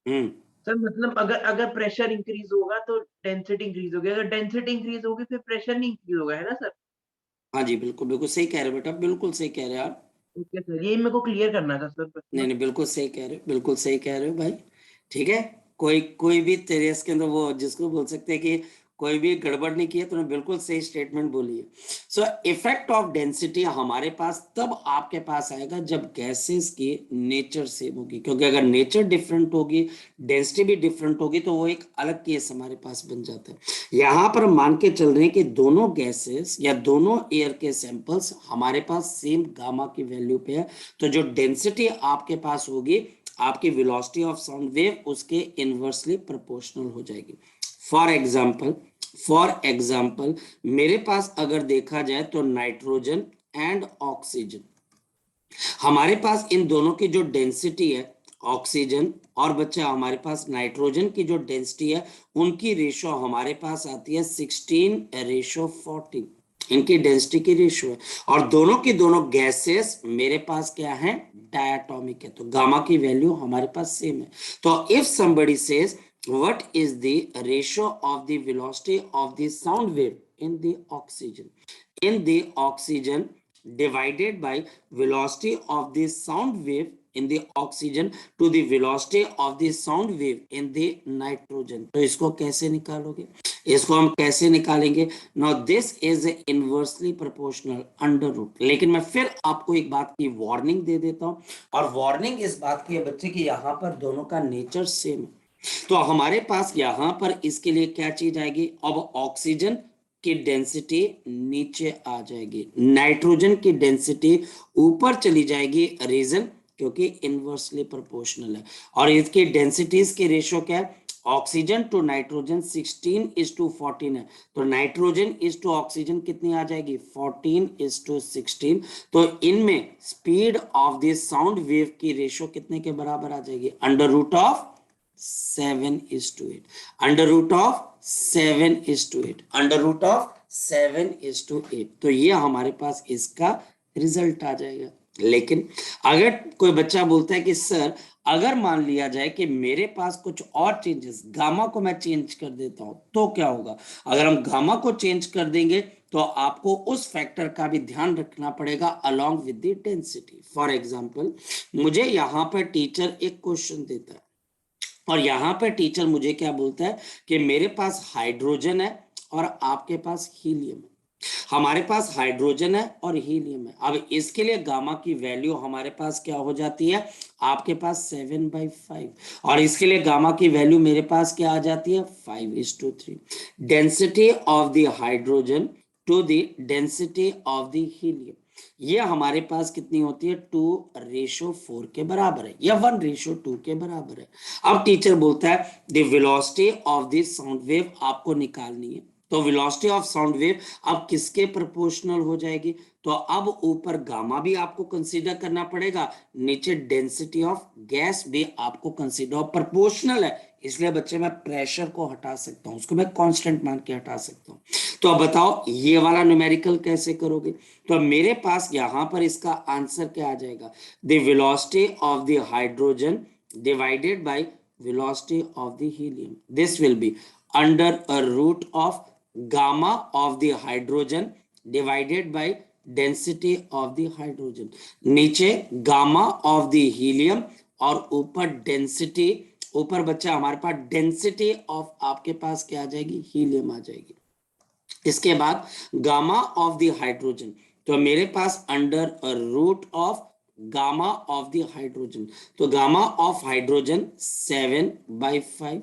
हम्म। सर मतलब अगर अगर प्रेशर इंक्रीज होगा तो डेंसिटी इंक्रीज होगी, अगर डेंसिटी इंक्रीज होगी फिर प्रेशर नहीं इंक्रीज होगा, है ना सर? हाँ जी बिल्कुल बिल्कुल सही कह रहे हो बेटा, बिल्कुल सही कह रहे हो आप। ओके सर, यही मेरे को क्लियर करना था सर बस नहीं ना। नहीं बिल्कुल सही कह रहे हो, बिल्कुल सही कह रहे हो भाई। ठीक है, कोई कोई भी तेरे इसके अंदर वो जिसको बोल सकते हैं कि कोई भी गड़बड़ नहीं की है, तूने बिल्कुल सही स्टेटमेंट बोली है। सो इफेक्ट ऑफ डेंसिटी हमारे पास तब आपके पास आएगा जब गैसेस की नेचर सेम होगी, क्योंकि अगर नेचर डिफरेंट होगी, डेंसिटी भी डिफरेंट होगी, तो वो एक अलग केस हमारे पास बन जाता है। यहां पर मान के चल रहे हैं कि दोनों गैसेस या दोनों एयर के सैंपल्स हमारे पास सेम गामा की वैल्यू पे है, तो जो डेंसिटी आपके पास होगी, आपकी वेलोसिटी ऑफ साउंड वेव उसके इनवर्सली प्रोपोर्शनल हो जाएगी। फॉर एग्जाम्पल मेरे पास अगर देखा जाए तो नाइट्रोजन एंड ऑक्सीजन, हमारे पास इन दोनों की जो डेंसिटी है, ऑक्सीजन और बच्चा हमारे पास नाइट्रोजन की जो डेंसिटी है, उनकी रेशो हमारे पास आती है 16:14, इनकी डेंसिटी की रेशो है। और दोनों की दोनों गैसेस मेरे पास क्या है, डायटोमिक है, तो गामा की वैल्यू हमारे पास सेम है। तो if somebody says what is the ratio of the velocity of the sound wave in the oxygen divided by velocity of the sound wave in the oxygen to the velocity of the sound wave in the nitrogen, तो इसको कैसे निकालोगे, इसको हम कैसे निकालेंगे? Now this is inversely proportional under root. लेकिन मैं फिर आपको एक बात की वार्निंग दे देता हूं, और वार्निंग इस बात की है बच्चे कि यहां पर दोनों का नेचर सेम है। तो हमारे पास यहां पर इसके लिए क्या चीज आएगी, अब ऑक्सीजन की डेंसिटी नीचे आ जाएगी, नाइट्रोजन की डेंसिटी ऊपर चली जाएगी, रीजन क्योंकि इनवर्सली प्रोपोर्शनल है। और इसकी डेंसिटीज की रेशियो क्या है, ऑक्सीजन टू नाइट्रोजन 16:14 है, तो नाइट्रोजन इज टू ऑक्सीजन कितनी आ जाएगी, 14:16। तो इनमें speed of the sound wave की रेशियो कितने के बराबर आ जाएगी, under root of 7:8, under root of 7:8, under root of 7:8। तो ये हमारे पास इसका रिजल्ट आ जाएगा। लेकिन अगर कोई बच्चा बोलता है कि सर अगर मान लिया जाए कि मेरे पास कुछ और चेंजेस, गामा को मैं चेंज कर देता हूं तो क्या होगा? अगर हम गामा को चेंज कर देंगे तो आपको उस फैक्टर का भी ध्यान रखना पड़ेगा along with the density. For example मुझे यहां पर टीचर एक क्वेश्चन देता है, और यहां पर टीचर मुझे क्या बोलता है कि मेरे पास हाइड्रोजन है और आपके पास हीलियम है, हमारे पास हाइड्रोजन है और हीलियम है। अब इसके लिए गामा की वैल्यू हमारे पास क्या हो जाती है, आपके पास 7/5, और इसके लिए गामा की वैल्यू मेरे पास क्या आ जाती है, 5:3। Density of the hydrogen to the density of the helium, ये हमारे पास कितनी होती है, 2:4 के बराबर है, या 1:2 के बराबर है। अब टीचर बोलता है the velocity of the sound wave आपको निकालनी है, तो वेलोसिटी ऑफ साउंड वेव अब किसके प्रोपोर्शनल हो जाएगी, तो अब ऊपर गामा भी आपको कंसीडर करना पड़ेगा, नीचे डेंसिटी ऑफ गैस भी आपको कंसीडर, प्रोपोर्शनल है इसलिए बच्चे मैं प्रेशर को हटा सकता हूं, उसको मैं कांस्टेंट मान के हटा सकता हूं। तो अब बताओ ये वाला न्यूमेरिकल कैसे करोगे? तो मेरे पास यहां पर इसका आंसर क्या आ जाएगा, the velocity of the hydrogen divided by velocity of the helium, this will be under a root of gamma of the hydrogen divided by density of the hydrogen, नीचे गामा ऑफ द हीलियम और ऊपर density, ऊपर बच्चा हमारे पास density of आपके पास क्या आ जाएगी, हीलियम आ जाएगी। इसके बाद गामा ऑफ द हाइड्रोजन, तो मेरे पास under a root of gamma of the hydrogen, तो gamma of hydrogen 7/5,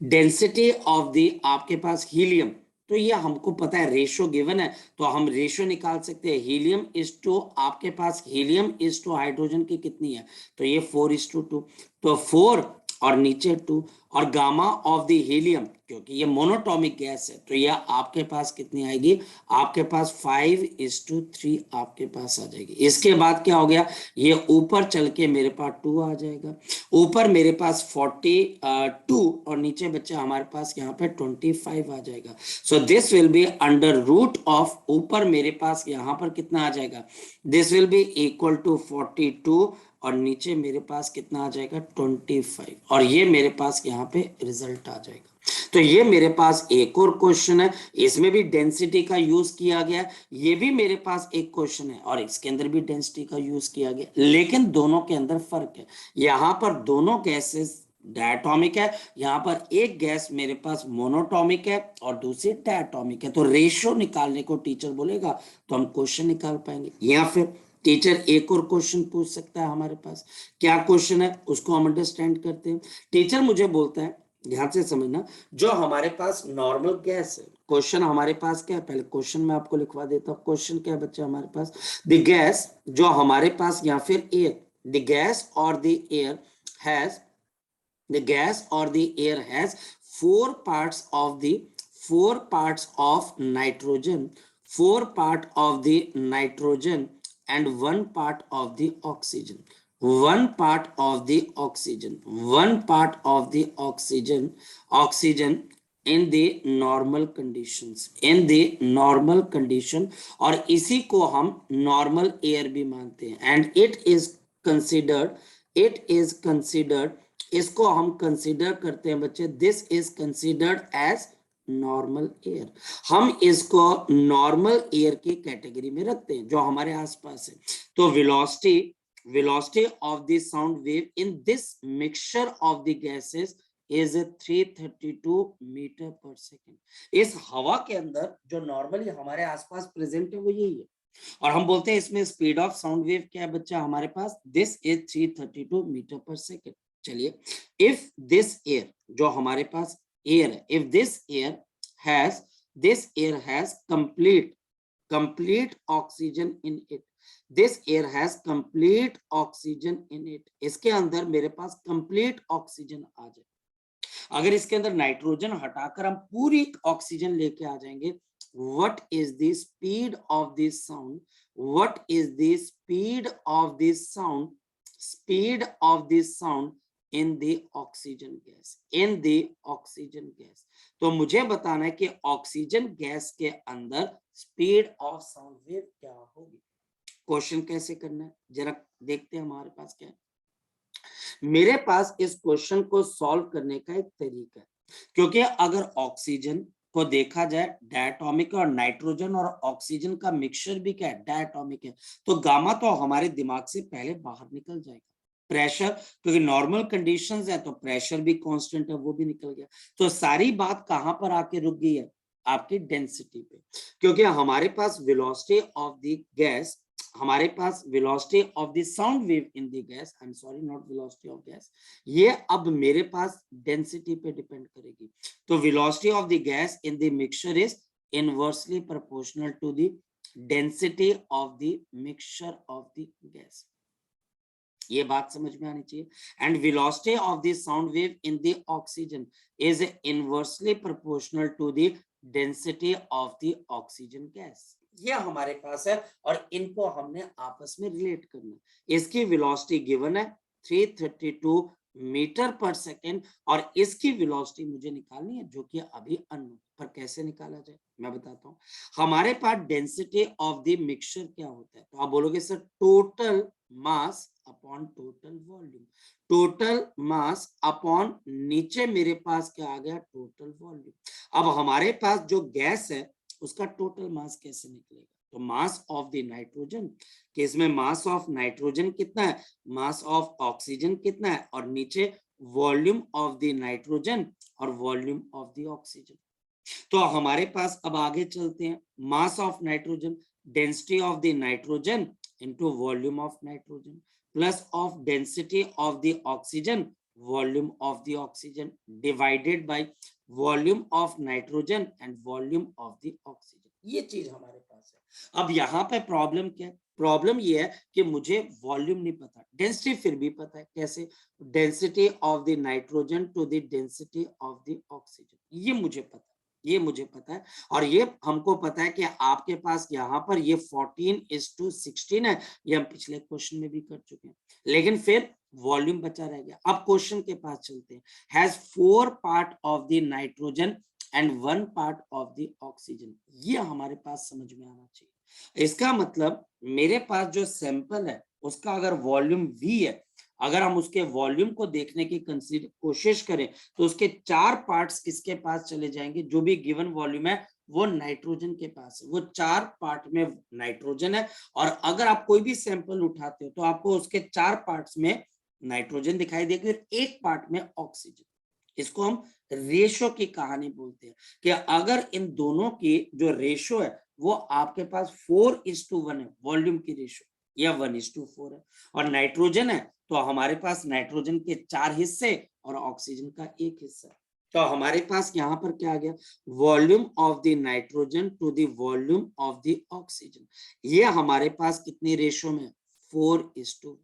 density of the आपके पास हीलियम, तो ये हमको पता है रेशो गिवन है, तो हम रेशो निकाल सकते हैं, हीलियम इज टू आपके पास हीलियम इज टू हाइड्रोजन की कितनी है, तो ये 4:2, तो 4 और नीचे 2 और गामा ऑफ द हीलियम, क्योंकि ये मोनोटॉमिक गैस है तो यह आपके पास कितनी आएगी, आपके पास 5:3 आपके पास आ जाएगी। इसके बाद क्या हो गया, ये ऊपर चल के मेरे पास 2 आ जाएगा, ऊपर मेरे पास 42 और नीचे बच्चा हमारे पास यहाँ पे 25 आ जाएगा। So this will be under root of, ऊपर मेरे पास यहाँ पर कितना आ जाएगा, this will be equal to 42 और नीचे मेरे पास कितना आ जाएगा 25 और ये मेरे पास यहाँ पे रिजल्ट आ जाएगा। तो ये मेरे पास एक और क्वेश्चन है, इसमें भी डेंसिटी का यूज किया गया, ये भी मेरे पास एक क्वेश्चन है और इसके अंदर भी डेंसिटी का यूज किया गया, लेकिन दोनों के अंदर फर्क है। यहाँ पर दोनों गैसेस डायटोमिक है, यहाँ पर एक गैस मेरे पास मोनोटॉमिक है और दूसरी डायटोमिक है। तो रेशियो निकालने को टीचर बोलेगा तो हम क्वेश्चन निकाल पाएंगे, या फिर टीचर एक और क्वेश्चन पूछ सकता है हमारे पास। क्या क्वेश्चन है उसको हम अंडरस्टैंड करते हैं। टीचर मुझे बोलता है, ध्यान से समझना, जो हमारे पास नॉर्मल गैस है, क्वेश्चन हमारे पास क्या है, पहले क्वेश्चन मैं आपको लिखवा देता हूँ। क्वेश्चन क्या है बच्चा हमारे पास, द गैस जो हमारे पास या फिर एयर, द गैस और the air has, the gas or the air has 4 parts of nitrogen, 4 part of the nitrogen and 1 part of the oxygen, 1 part of the oxygen, 1 part of the oxygen in the normal conditions, in the normal condition, और इसी को हम normal air भी मानते हैं। and it is considered, इसको हम consider करते हैं बच्चे, this is considered as normal air. हम इसको नॉर्मल एयर की कैटेगरी में रखते हैं जो हमारे आसपास है। तो velocity of the sound wave in this mixture of the gases is 332 metre पर सेकेंड। इस हवा के अंदर जो नॉर्मली हमारे आसपास प्रेजेंट है वो यही है, और हम बोलते हैं इसमें स्पीड ऑफ साउंड वेव क्या है बच्चा हमारे पास, दिस इज 332 मीटर पर सेकेंड। चलिए, इफ दिस एयर जो हमारे पास एयर है, if this air has complete oxygen in it, this air has complete oxygen in it, इसके अंदर मेरे पास कंप्लीट ऑक्सीजन आ जाए। अगर इसके अंदर नाइट्रोजन हटाकर हम पूरी ऑक्सीजन लेके आ जाएंगे, what is the speed of this sound, what is the speed of this sound, speed of this sound in the oxygen gas, in the oxygen gas। तो मुझे बताना है कि ऑक्सीजन गैस के अंदर स्पीड ऑफ साउंड वेव क्या होगी। Question कैसे करना है जरा देखते हैं हमारे पास क्या है। मेरे पास इस क्वेश्चन को सॉल्व करने का एक तरीका है, क्योंकि अगर ऑक्सीजन को देखा जाए डायटोमिक और नाइट्रोजन और ऑक्सीजन का मिक्सचर भी क्या है, डायटोमिक है, तो गामा तो हमारे दिमाग से पहले बाहर निकल जाएगा। प्रेशर, क्योंकि नॉर्मल कंडीशंस है तो प्रेशर भी कांस्टेंट है, वो भी निकल गया। तो सारी बात कहां पर आके रुक गई है, आपकी डेंसिटी पे, क्योंकि हमारे पास वेलोसिटी ऑफ द गैस, हमारे पास velocity of the sound wave in the gas, I am sorry not velocity of gas, ये अब मेरे पास डेंसिटी पे डिपेंड करेगी। तो velocity of the gas in the mixture is inversely proportional to the density of the mixture of the gas. ये बात समझ में आनी चाहिए। And velocity of the sound wave in the oxygen is inversely proportional to the density of the oxygen gas. ये हमारे पास है और इनको हमने आपस में रिलेट करना। इसकी वेलोसिटी गिवन है 332 मीटर पर सेकेंड और इसकी वेलोसिटी मुझे निकालनी है जो कि अभी अननोन। पर कैसे निकाला जाए मैं बताता हूँ। हमारे पास डेंसिटी ऑफ द मिक्सचर क्या होता है, तो आप बोलोगे sir total mass upon total volume, total mass upon नीचे मेरे पास क्या आ गया, टोटल वॉल्यूम। अब हमारे पास जो गैस है उसका टोटल मास कैसे निकलेगा, तो mass of the nitrogen, case में मास ऑफ नाइट्रोजन कितना है, मास ऑफ ऑक्सीजन कितना है, और नीचे वॉल्यूम ऑफ द नाइट्रोजन और वॉल्यूम ऑफ द ऑक्सीजन। तो हमारे पास अब आगे चलते हैं, mass of nitrogen, density of the nitrogen into volume of nitrogen plus of density of the oxygen volume of the oxygen divided by volume of nitrogen and volume of the oxygen. ये चीज हमारे पास है। अब यहाँ पे problem क्या है, problem ये है कि मुझे वॉल्यूम नहीं पता, डेंसिटी फिर भी पता है। कैसे? Density of the nitrogen to the density of the oxygen, ये मुझे पता है, ये मुझे पता है। और ये हमको पता है कि आपके पास यहाँ पर ये 14:16 है, ये हम पिछले क्वेश्चन में भी कर चुके हैं। लेकिन फिर वॉल्यूम बचा रह गया। अब क्वेश्चन के पास चलते हैं। Has 4 part of the nitrogen and 1 part of the oxygen, ये हमारे पास समझ में आना चाहिए। इसका मतलब मेरे पास जो सैंपल है उसका अगर वॉल्यूम V है, अगर हम उसके वॉल्यूम को देखने की कोशिश करें तो उसके 4 पार्ट्स किसके पास चले जाएंगे? जो भी गिवन वॉल्यूम है वो नाइट्रोजन के पास है, वो 4 पार्ट में नाइट्रोजन है। और अगर आप कोई भी सैंपल उठाते हो तो आपको उसके 4 पार्ट्स में नाइट्रोजन दिखाई देगी और 1 पार्ट में ऑक्सीजन। इसको हम रेशो की कहानी बोलते हैं कि अगर इन दोनों की जो रेशो है वो आपके पास 4:1 है, वॉल्यूम की रेशो, या 1:4 है। और नाइट्रोजन है तो हमारे पास नाइट्रोजन के 4 हिस्से और ऑक्सीजन का 1 हिस्सा है। तो हमारे पास यहाँ पर क्या आ गया? Volume of the nitrogen to the volume of the oxygen, ये हमारे पास कितनी रेशो में? 4:1।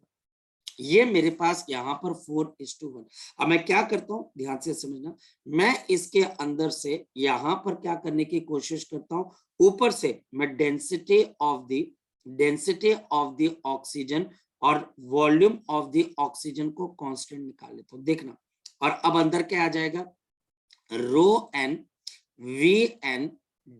ये मेरे पास यहाँ पर 4:1। अब मैं क्या करता हूँ, ध्यान से समझना, मैं इसके अंदर से यहाँ पर क्या करने की कोशिश करता हूँ, ऊपर से मैं डेंसिटी ऑफ द ऑक्सीजन और वॉल्यूम ऑफ द ऑक्सीजन को कांस्टेंट निकाल लेता हूँ। देखना, और अब अंदर क्या आ जाएगा? Rho n v n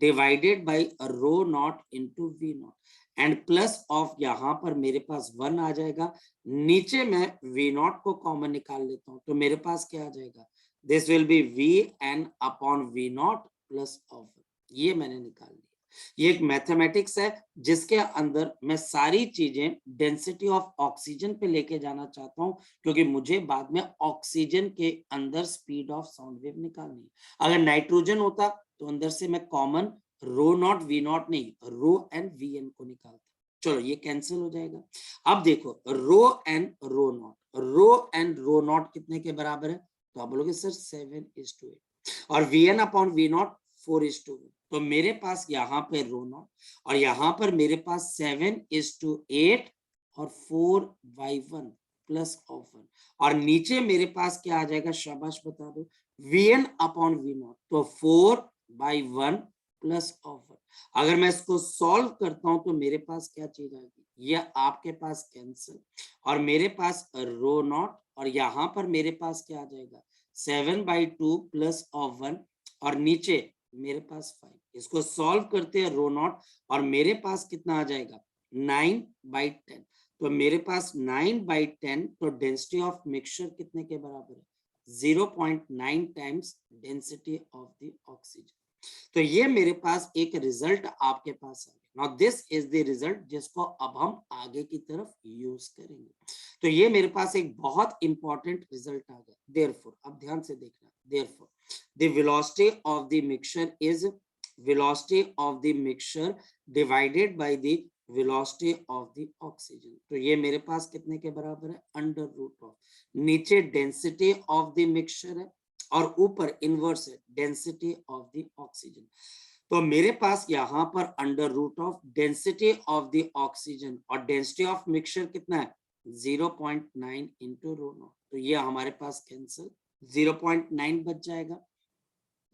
divided by rho naught into v naught and plus of, यहाँ पर मेरे पास 1 आ जाएगा। नीचे मैं वी नॉट को कॉमन निकाल लेता हूँ तो मेरे पास क्या आ जाएगा? This will be V N upon V naught plus of, ये मैंने निकाल लिया। ये एक मैथमेटिक्स है जिसके अंदर मैं सारी चीजें डेंसिटी ऑफ ऑक्सीजन पे लेके जाना चाहता हूँ, क्योंकि मुझे बाद में ऑक्सीजन के अंदर स्पीड ऑफ साउंड वेव निकालनी है। अगर नाइट्रोजन होता तो अंदर से मैं common rho naught V naught नहीं, रो एन वी एन को निकालता। चलो ये कैंसिल हो जाएगा। अब देखो, रो एन रो नॉट कितने के बराबर है? तो आप बोलोगे सर 7:8, और V N upon V naught 4:1। तो मेरे पास यहाँ पे रो नॉट और यहाँ पर मेरे पास 7:8 और 4/1 प्लस ऑफ 1, और नीचे मेरे पास क्या आ जाएगा? शाबाश बता दो, V N upon V naught, तो 4/1 प्लस ऑफ 1। अगर मैं इसको सॉल्व करता हूं तो मेरे पास क्या चीज आएगी? ये आपके पास कैंसिल, और मेरे पास रो नॉट, और यहाँ पर मेरे पास क्या आ जाएगा? 7/2 प्लस ऑफ 1, और नीचे मेरे पास 5। इसको सॉल्व करते हैं रो नॉट, और मेरे पास कितना आ जाएगा? 9/10। तो मेरे पास 9/10, तो डेंसिटी ऑफ मिक्सचर कितने के बराबर है? 0.9 times density of the oxygen. तो ये मेरे पास एक रिजल्ट आपके पास है। Now this is the result जिसको अब हम आगे की तरफ यूज करेंगे। तो ये मेरे पास एक बहुत इंपॉर्टेंट रिजल्ट आ गया। देयरफॉर, अब ध्यान से देखना, therefore the velocity of the mixture is velocity of the mixture divided by the velocity of the oxygen. तो ये मेरे पास कितने के बराबर है? अंडर रूट ऑफ, नीचे डेंसिटी ऑफ द मिक्सचर है और ऊपर इनवर्स है डेंसिटी ऑफ द ऑक्सीजन। तो मेरे पास यहाँ पर under root of density of the oxygen और डेंसिटी ऑफ मिक्सचर कितना है? 0.9 इंटू रो नॉट। तो ये हमारे पास कैंसिल, 0.9 बच जाएगा,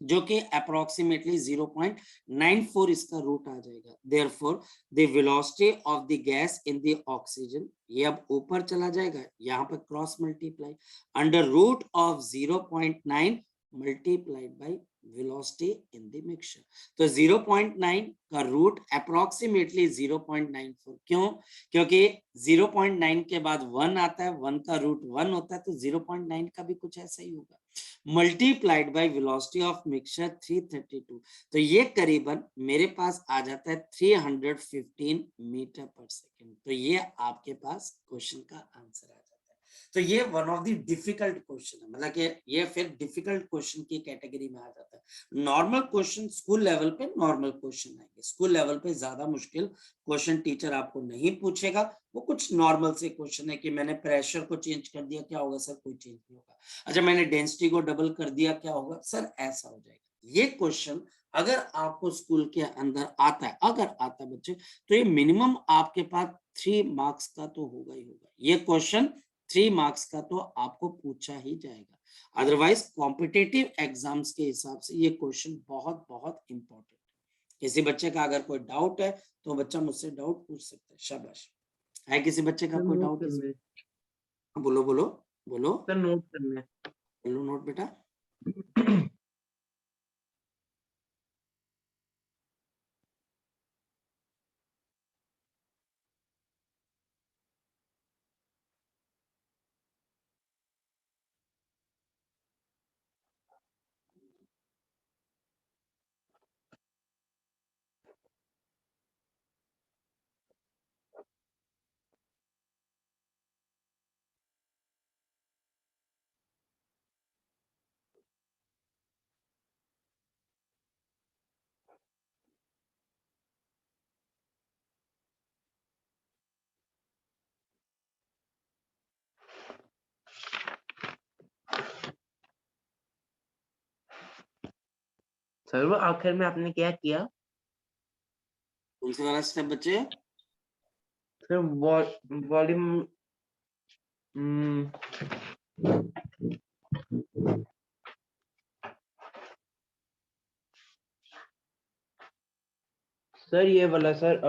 जो कि अप्रोक्सीमेटली 0.94 इसका रूट आ जाएगा। Therefore the velocity of the gas in the oxygen, ये अब ऊपर चला जाएगा, यहाँ पर cross multiply, under root of 0.9 multiplied by velocity in the mixture. तो 0.9 का रूट अप्रोक्सीमेटली 0.94। क्यों? क्योंकि 0.9 के बाद 1 आता है, 1 का रूट 1 होता है, तो 0.9 का भी कुछ ऐसा ही होगा, multiplied by velocity of mixture 332। तो ये करीबन मेरे पास आ जाता है 315 मीटर पर सेकेंड। तो ये आपके पास क्वेश्चन का आंसर आ जाता है। तो ये one of the difficult question है, मतलब कि ये फिर डिफिकल्ट क्वेश्चन की कैटेगरी में आ जाता है। नॉर्मल क्वेश्चन स्कूल लेवल पे नॉर्मल क्वेश्चन आएंगे, स्कूल लेवल पे ज्यादा मुश्किल क्वेश्चन टीचर आपको नहीं पूछेगा। वो कुछ नॉर्मल से क्वेश्चन है कि मैंने प्रेशर को चेंज कर दिया, क्या होगा सर? कोई चेंज नहीं होगा। अच्छा, मैंने डेंसिटी को डबल कर दिया, क्या होगा सर? ऐसा हो जाएगा। ये क्वेश्चन अगर आपको स्कूल के अंदर आता है, अगर आता है बच्चे, तो ये मिनिमम आपके पास 3 मार्क्स का तो होगा ही होगा, ये क्वेश्चन 3 मार्क्स का तो आपको पूछा ही जाएगा। अदरवाइज कॉम्पिटेटिव एग्जाम्स के हिसाब से ये क्वेश्चन बहुत बहुत इंपॉर्टेंट है। किसी बच्चे का अगर कोई डाउट है तो बच्चा मुझसे डाउट पूछ सकता है। शाबाश। है किसी बच्चे का सर कोई नोट डाउट? करने बोलो बोलो बोलो। सर नोट करने बोलो नोट बेटा। सर वो आखिर में आपने क्या किया? कौन सा वाला स्टेप बच्चे? सर वॉल्यूम सर ये वाला sir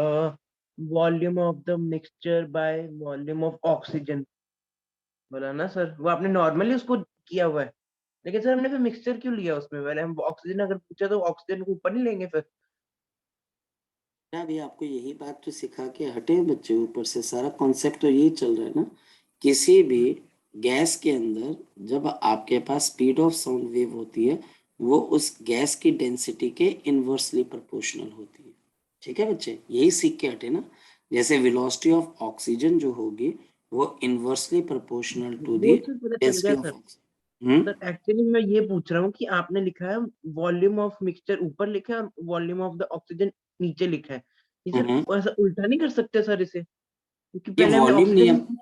volume of the mixture by volume of oxygen वाला ना सर, वो आपने नॉर्मली उसको किया हुआ है, लेकिन सर हमने फिर मिक्सचर क्यों लिया उसमें? पहले हम ऑक्सीजन अगर पूछा तो ऑक्सीजन को ऊपर नहीं लेंगे फिर? अभी आपको यही बात तो सिखा के हटे बच्चे, ऊपर से सारा कॉन्सेप्ट तो यही चल रहा है ना। किसी भी गैस के अंदर जब आपके पास स्पीड ऑफ साउंड वेव होती है, वो उस गैस की डेंसिटी के इनवर्सली प्रोपोर्शनल होती है। ठीक है बच्चे, यही सीख के हटे ना। जैसे वेलोसिटी ऑफ ऑक्सीजन जो होगी वो इनवर्सली प्रोपोर्शनल टू वो दी सर पता चल डेंसिटी गया of sir. Oxygen. Sir actually मैं ये पूछ रहा हूँ कि आपने लिखा है वॉल्यूम ऑफ मिक्सचर ऊपर लिखा है और वॉल्यूम ऑफ द ऑक्सीजन नीचे लिखा है, ये हम्म। सर ऐसा उल्टा नहीं कर सकते सर इसे? क्योंकि ये पहले हमने वॉल्यूम नहीं है, ऑक्सीजन।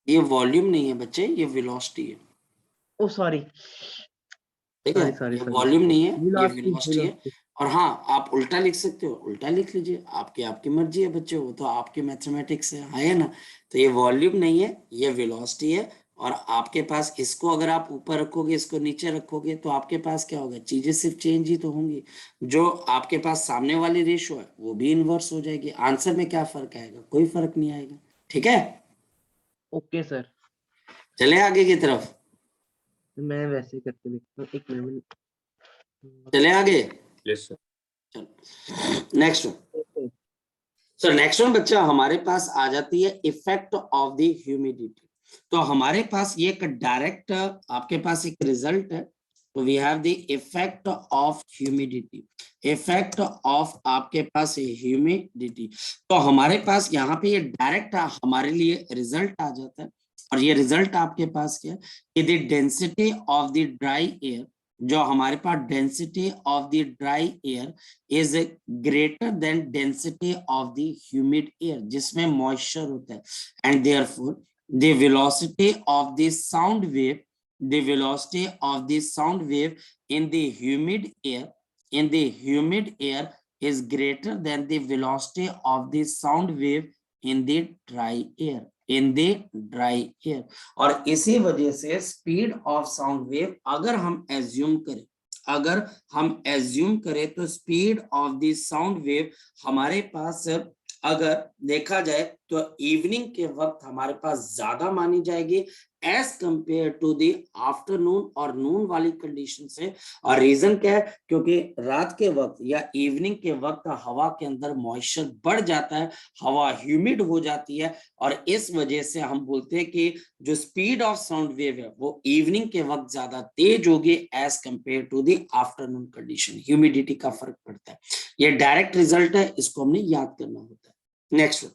ये वॉल्यूम नहीं है बच्चे, ये वेलोसिटी है। ओ सॉरी ठीक है, सॉरी सॉरी ये सॉरी वॉल्यूम नहीं है, ये वेलोसिटी वेलोसिटी है। वेलोसिटी और हाँ, आप उल्टा लिख सकते हो, उल्टा लिख लीजिए, आपकी आपकी मर्जी है बच्चे, वो तो आपके मैथमेटिक्स है ना। तो ये वॉल्यूम नहीं है, ये वेलोसिटी है। और आपके पास इसको अगर आप ऊपर रखोगे, इसको नीचे रखोगे, तो आपके पास क्या होगा? चीजें सिर्फ चेंज ही तो होंगी। जो आपके पास सामने वाली रेशो है वो भी इनवर्स हो जाएगी। आंसर में क्या फर्क आएगा? कोई फर्क नहीं आएगा। ठीक है, ओके सर। चले आगे की तरफ। मैं वैसे ही करके देखता हूँ, एक मिनट। चले आगे। Yes sir. चलो next one. So next one बच्चा हमारे पास आ जाती है इफेक्ट ऑफ द ह्यूमिडिटी। तो हमारे पास ये एक डायरेक्ट आपके पास एक रिजल्ट है। तो we have the effect of humidity, effect of आपके पास ह्यूमिडिटी। तो हमारे पास यहाँ पे ये डायरेक्ट हमारे लिए रिजल्ट आ जाता है। और ये रिजल्ट आपके पास क्या है कि the density of the dry air, जो हमारे पास density of the dry air is greater than density of the humid air, जिसमें मॉइस्चर होता है। And therefore the velocity of the sound wave, the velocity of the sound wave in the humid air, in the humid air is greater than the velocity of the sound wave in the dry air, in the dry air। और इसी वजह से speed of sound wave अगर हम assume करें, अगर हम assume करें तो speed of the sound wave हमारे पास अगर देखा जाए तो इवनिंग के वक्त हमारे पास ज्यादा मानी जाएगी as compare to the afternoon और नून वाली कंडीशन से। और रीजन क्या है? क्योंकि रात के वक्त या इवनिंग के वक्त हवा के अंदर मॉइस्चर बढ़ जाता है, हवा ह्यूमिड हो जाती है। और इस वजह से हम बोलते हैं कि जो स्पीड ऑफ साउंड वेव है वो इवनिंग के वक्त ज्यादा तेज होगी as compare to the afternoon condition. Humidity का फर्क पड़ता है, ये डायरेक्ट रिजल्ट है, इसको हमने याद करना होता है। नेक्स्ट वन,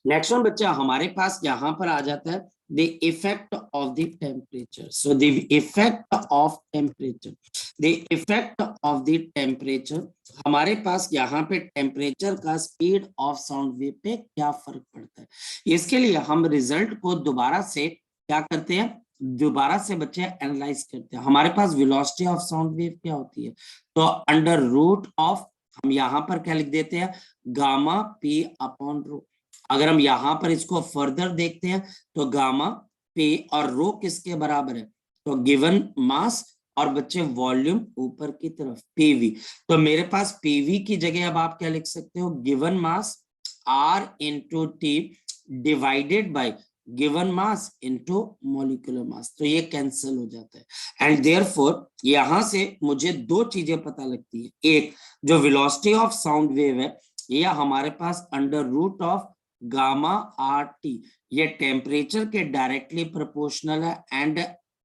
नेक्स्ट वन बच्चा हमारे पास यहाँ पर आ जाता है the effect of the temperature। So the effect of temperature, the effect of the temperature, हमारे पास यहाँ पे टेम्परेचर का स्पीड ऑफ साउंड वेव पे क्या फर्क पड़ता है। इसके लिए हम रिजल्ट को दोबारा से क्या करते हैं, दोबारा से बच्चे एनालाइज करते हैं। हमारे पास वेलोसिटी ऑफ साउंड वेव क्या होती है, तो अंडर रूट ऑफ, हम यहाँ पर क्या लिख देते हैं, गामा पी अपॉन रो। अगर हम यहाँ पर इसको फर्दर देखते हैं तो गामा पे और रो किसके बराबर है, तो गिवन मास और बच्चे वॉल्यूम ऊपर की तरफ पीवी। तो मेरे पास पीवी की जगह अब आप क्या लिख सकते हो, given mass R into T divided by given mass into molecular mass. तो ये कैंसिल हो जाता है एंड देयरफॉर यहां से मुझे दो चीजें पता लगती है, एक जो वेलोसिटी ऑफ साउंड वेव है ये हमारे पास under root of gamma R T, ये टेम्परेचर के डायरेक्टली प्रोपोर्शनल है एंड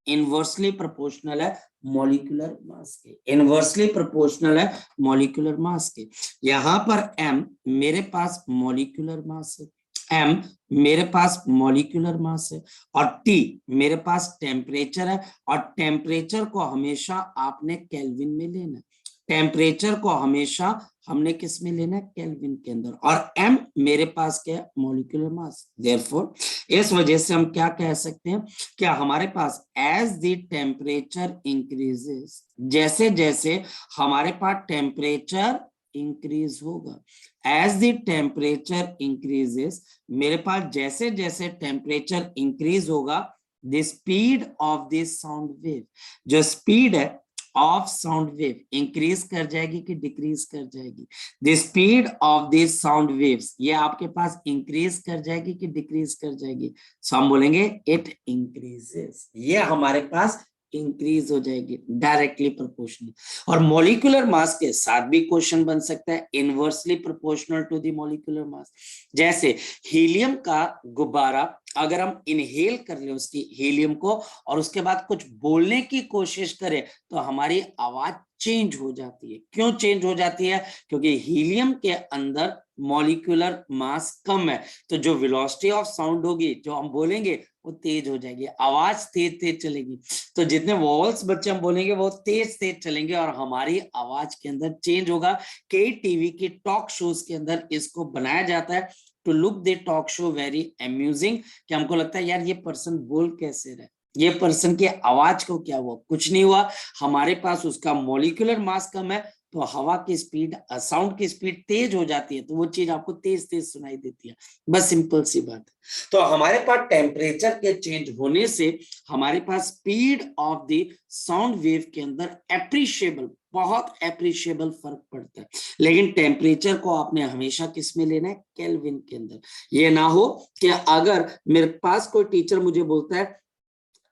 इनवर्सली प्रोपोर्शनल है मॉलिक्यूलर मास के, इनवर्सली प्रोपोर्शनल है मॉलिक्यूलर मास के। यहां पर m मेरे पास मॉलिक्यूलर मास है, m मेरे पास मॉलिक्यूलर मास है और T मेरे पास टेम्परेचर है, और टेम्परेचर को हमेशा आपने केल्विन में लेना है, टेम्परेचर को हमेशा हमने किस में लेना है, केल्विन के अंदर, और m मेरे पास क्या है, मॉलिक्यूलर मास। देयरफॉर इस वजह से हम क्या कह सकते हैं, क्या हमारे पास एज द टेम्परेचर इंक्रीजेस, जैसे जैसे हमारे पास टेम्परेचर इंक्रीज होगा, एज द टेम्परेचर इंक्रीजेस, मेरे पास जैसे जैसे टेम्परेचर इंक्रीज होगा the speed of this sound wave, जो स्पीड है ऑफ साउंड वेव इंक्रीज कर जाएगी कि डिक्रीज कर जाएगी, the speed of this sound waves ये आपके पास इंक्रीज कर जाएगी कि डिक्रीज कर जाएगी, सो हम बोलेंगे इट इंक्रीजेस, ये हमारे पास इंक्रीज हो जाएगी डायरेक्टली प्रोपोर्शनल। और मॉलिक्यूलर मास के साथ भी क्वेश्चन बन सकता है inversely proportional to the molecular mass, जैसे हीलियम का गुब्बारा अगर हम इनहेल कर ले उसकी हीलियम को और उसके बाद कुछ बोलने की कोशिश करें तो हमारी आवाज चेंज हो जाती है। क्यों चेंज हो जाती है, क्योंकि हीलियम के अंदर मॉलिक्यूलर मास कम है, तो जो वेलोसिटी ऑफ साउंड होगी जो हम बोलेंगे वो तेज हो जाएगी, आवाज तेज तेज चलेगी, तो जितने वॉल्स बच्चे हम बोलेंगे वो तेज तेज चलेंगे और हमारी आवाज के अंदर चेंज होगा। कई टीवी के टॉक शोज के अंदर इसको बनाया जाता है to look the talk show very amusing, कि हमको लगता है यार ये पर्सन बोल कैसे रहे, ये पर्सन की आवाज को क्या हुआ, कुछ नहीं हुआ, हमारे पास उसका मॉलिक्यूलर मास कम है तो हवा की स्पीड, साउंड की स्पीड तेज हो जाती है, तो वो चीज आपको तेज तेज सुनाई देती है, बस सिंपल सी बात है। तो हमारे पास टेम्परेचर के चेंज होने से हमारे पास speed of the sound wave के अंदर एप्रिशिएबल, बहुत एप्रिशिएबल फर्क पड़ता है, लेकिन टेम्परेचर को आपने हमेशा किस में लेना है, केल्विन के अंदर। ये ना हो कि अगर मेरे पास कोई टीचर मुझे बोलता है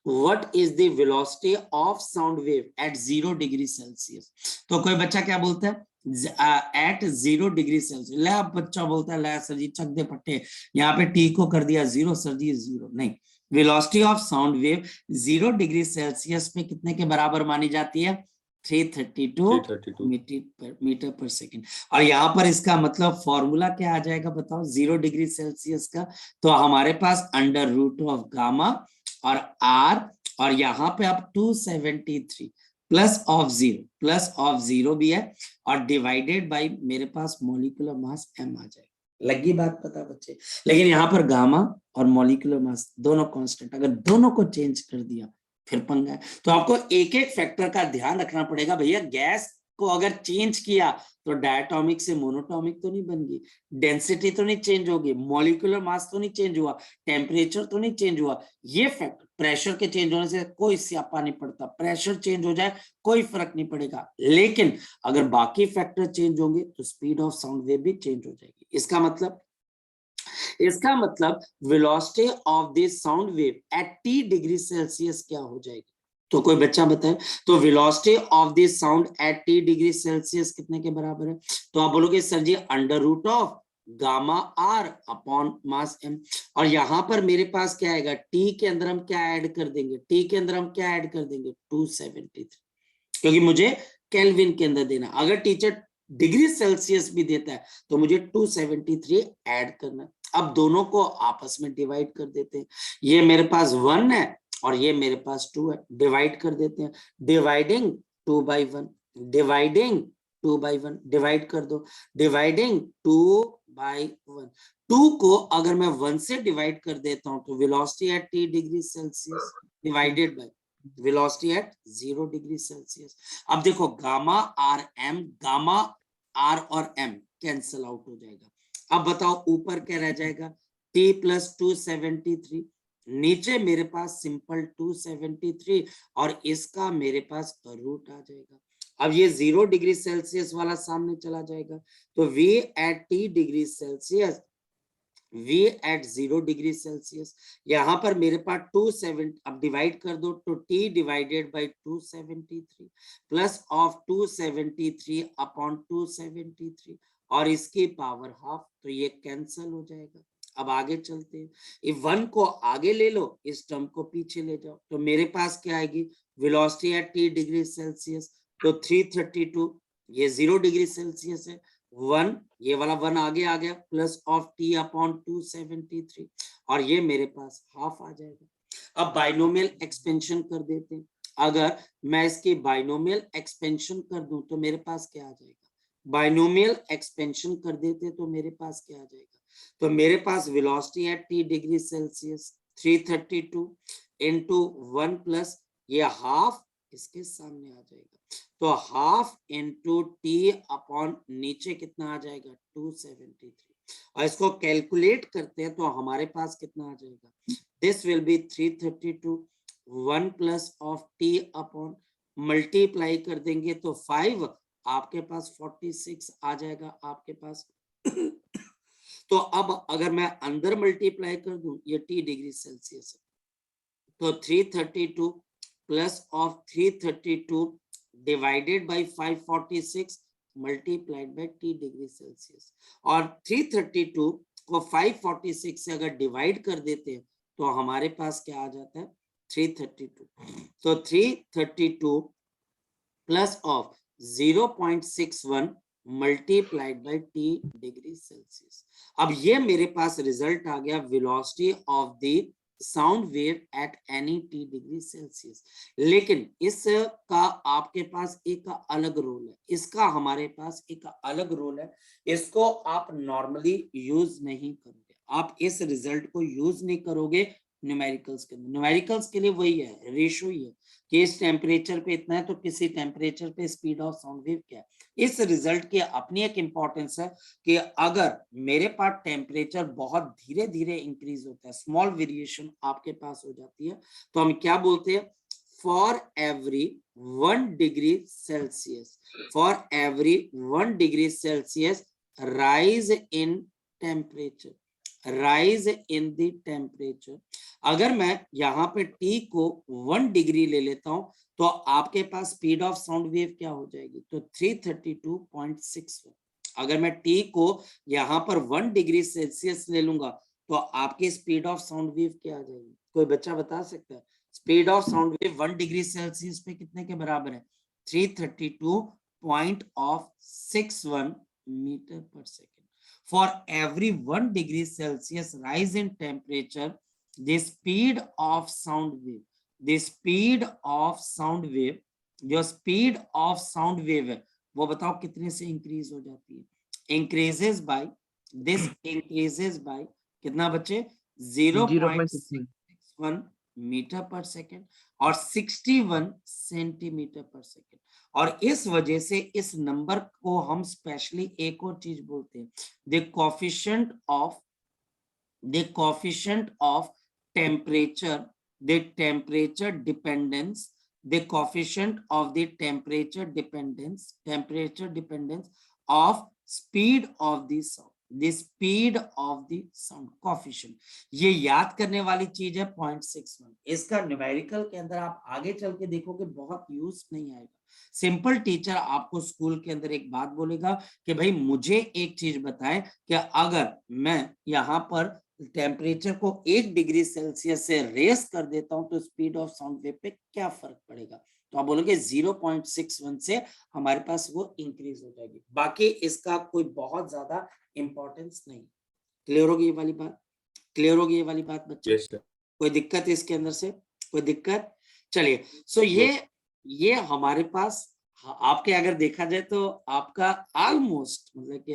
What is the velocity of sound wave at 0 degree Celsius, तो कोई बच्चा क्या बोलता है एट 0 डिग्री सेल्सियस, ले अब बच्चा बोलता है ले सर जी चक दे पट्टे, यहाँ पे टी को कर दिया 0, सर जी 0 नहीं, velocity of sound wave 0 degree Celsius में कितने के बराबर मानी जाती है, 332 मीटर पर सेकेंड। और यहाँ पर इसका मतलब फॉर्मूला क्या आ जाएगा बताओ 0 डिग्री सेल्सियस का, तो हमारे पास अंडर रूट ऑफ गामा और आर और यहाँ पे आप 273 प्लस ऑफ जीरो भी है और डिवाइडेड बाय मेरे पास मॉलिक्यूलर मास m आ जाएगा, लगी बात पता बच्चे। लेकिन यहाँ पर गामा और मॉलिक्यूलर मास दोनों कांस्टेंट, अगर दोनों को चेंज कर दिया फिर पंगा है। तो आपको एक एक फैक्टर का ध्यान रखना पड़ेगा भैया, गैस को अगर चेंज किया तो डायटोमिक से मोनोटोमिक तो नहीं बन गई, डेंसिटी तो नहीं चेंज होगी, मॉलिक्यूलर मास तो नहीं चेंज हुआ, टेम्परेचर तो नहीं चेंज हुआ, ये फैक्टर, प्रेशर के चेंज होने से कोई स्यापा नहीं पड़ता, प्रेशर चेंज हो जाए कोई फर्क नहीं पड़ेगा, लेकिन अगर बाकी फैक्टर चेंज होंगे तो स्पीड ऑफ साउंड वेव भी चेंज हो जाएगी। इसका मतलब velocity of this sound wave at t degree Celsius क्या हो जाएगी, तो कोई बच्चा बताए, तो velocity of this sound at t degree Celsius कितने के बराबर है, तो आप बोलोगे sir ji under root of gamma R upon mass m, और यहां पर मेरे पास क्या आएगा, t के अंदर हम क्या ऐड कर देंगे, t के अंदर हम क्या ऐड कर देंगे 273, क्योंकि मुझे केल्विन के अंदर देना, अगर टीचर डिग्री सेल्सियस भी देता है तो मुझे 273 ऐड करना। अब दोनों को आपस में डिवाइड कर देते हैं, ये मेरे पास 1 है और ये मेरे पास 2 है, डिवाइड कर देते हैं, dividing 2 by 1, dividing 2 by 1, divide कर दो, डिवाइडिंग 2 by 1, 2 को अगर मैं 1 से डिवाइड कर देता हूं तो velocity at t degree Celsius divided by velocity at 0 degree Celsius. अब देखो गामा आर और m कैंसल आउट हो जाएगा, अब बताओ ऊपर क्या रह जाएगा, t प्लस 273, नीचे मेरे पास सिंपल 273 और इसका मेरे पास रूट आ जाएगा। अब ये 0 डिग्री सेल्सियस वाला सामने चला जाएगा, तो v at t degree Celsius, v at 0 degree Celsius, यहां पर मेरे पास 270, अब डिवाइड कर दो तो t divided by 273 plus of 273 upon 273 और इसकी पावर हाफ, तो ये कैंसल हो जाएगा। अब आगे चलते हैं, इस 1 को आगे ले लो, इस टर्म को पीछे ले जाओ, तो मेरे पास क्या आएगी, velocity at t degree Celsius, तो 332, ये 0 डिग्री सेल्सियस है, 1, ये वाला 1 आगे आ गया, प्लस ऑफ t अपॉन 273 और ये मेरे पास हाफ आ जाएगा। अब बाइनोमियल एक्सपेंशन कर देते हैं, अगर मैं इसकी बाइनोमियल एक्सपेंशन कर दूं तो मेरे पास क्या आ जाएगा, बाइनोमियल एक्सपेंशन कर देते तो मेरे पास क्या आ जाएगा, तो मेरे पास velocity at t degree Celsius 332 into 1 plus ये हाफ इसके सामने आ जाएगा, तो हाफ इंटू टी अपॉन नीचे कितना आ जाएगा 273 और इसको कैलकुलेट करते हैं तो हमारे पास कितना आ जाएगा, this will B 332 1 plus of T upon multiply कर देंगे तो 5, आपके पास 46 आ जाएगा आपके पास। तो अब अगर मैं अंदर मल्टीप्लाई कर दूं, ये t डिग्री सेल्सियस है, तो 332 plus of 332 divided by 546 multiplied by t degree Celsius, और 332 को 546 से अगर डिवाइड कर देते हैं तो हमारे पास क्या आ जाता है 332, तो 332 plus of 0.61 multiplied by t degree Celsius. अब ये मेरे पास रिजल्ट आ गया velocity of the sound wave at any t degree Celsius. लेकिन इसका आपके पास एक अलग रोल है, इसका हमारे पास एक अलग रोल है, इसको आप नॉर्मली यूज नहीं करोगे, आप इस रिजल्ट को यूज नहीं करोगे न्यूमेरिकल्स के अंदर। न्यूमेरिकल्स के लिए वही है, रेशो ही है कि इस टेम्परेचर पे इतना है तो किसी टेम्परेचर पे स्पीड ऑफ साउंड वेव क्या है। इस रिजल्ट की अपनी एक इंपॉर्टेंस है कि अगर मेरे पास टेम्परेचर बहुत धीरे धीरे इंक्रीज होता है, स्मॉल वेरिएशन आपके पास हो जाती है, तो हम क्या बोलते हैं, for every 1 degree Celsius, for every 1 degree Celsius rise in temperature, rise in the temperature. अगर मैं यहाँ पे t को 1 डिग्री ले लेता हूं तो आपके पास स्पीड ऑफ साउंड वेव क्या हो जाएगी, तो 332.61। अगर मैं t को यहाँ पर 1 डिग्री सेल्सियस ले लूंगा तो आपकी स्पीड ऑफ साउंड वेव क्या आ जाएगी, कोई बच्चा बता सकता है, speed of sound wave 1 degree Celsius पे कितने के बराबर है, 332.61 मीटर पर second. For every 1 degree Celsius rise in temperature, the speed of sound wave, the speed of sound wave, जो speed of sound wave है वो बताओ कितने से इंक्रीज हो जाती है, increases by, this increases by कितना बच्चे 0.61 मीटर पर सेकेंड और 61 सेंटीमीटर पर सेकेंड। और इस वजह से इस नंबर को हम स्पेशली एक और चीज बोलते हैं, the coefficient of temperature, the temperature dependence, the coefficient of the temperature dependence of speed of the sound, the speed of the sound coefficient। ये याद करने वाली चीज है 0.61। इसका न्यूमेरिकल के अंदर आप आगे चल के देखोगे बहुत यूज नहीं आएगा। सिंपल टीचर आपको स्कूल के अंदर एक बात बोलेगा कि भाई मुझे एक चीज बताएं कि अगर मैं यहाँ पर टेम्परेचर को 1 डिग्री सेल्सियस से रेस कर देता हूं तो स्पीड ऑफ साउंड वेव पे क्या फर्क पड़ेगा, तो आप बोलोगे 0.61 से हमारे पास वो इंक्रीज हो जाएगी, बाकी इसका कोई बहुत ज्यादा इंपॉर्टेंस नहीं। क्लियर होगी ये वाली बात, क्लियर होगी ये वाली बात बच्चे? yes, कोई दिक्कत है इसके अंदर से, कोई दिक्कत? चलिए सो ये हमारे पास आपके अगर देखा जाए तो आपका ऑलमोस्ट मतलब कि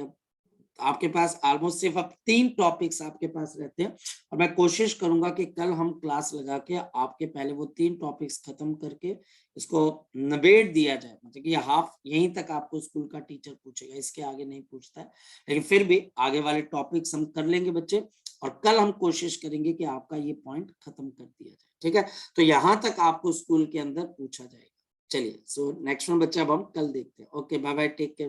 आपके पास ऑलमोस्ट सिर्फ अब 3 टॉपिक्स आपके पास रहते हैं और मैं कोशिश करूंगा कि कल हम क्लास लगा के आपके पहले वो 3 टॉपिक्स खत्म करके इसको निबेड़ दिया जाए, मतलब कि हाफ यहीं तक आपको स्कूल का टीचर पूछेगा, इसके आगे नहीं पूछता है, लेकिन फिर भी आगे वाले टॉपिक्स हम कर लेंगे बच्चे। और कल हम कोशिश करेंगे कि आपका ये पॉइंट खत्म कर दिया जाए, ठीक है। तो यहां तक आपको स्कूल के अंदर पूछा जाएगा। चलिए, सो नेक्स्ट वन बच्चा अब हम कल देखते हैं। Okay, bye bye, take care.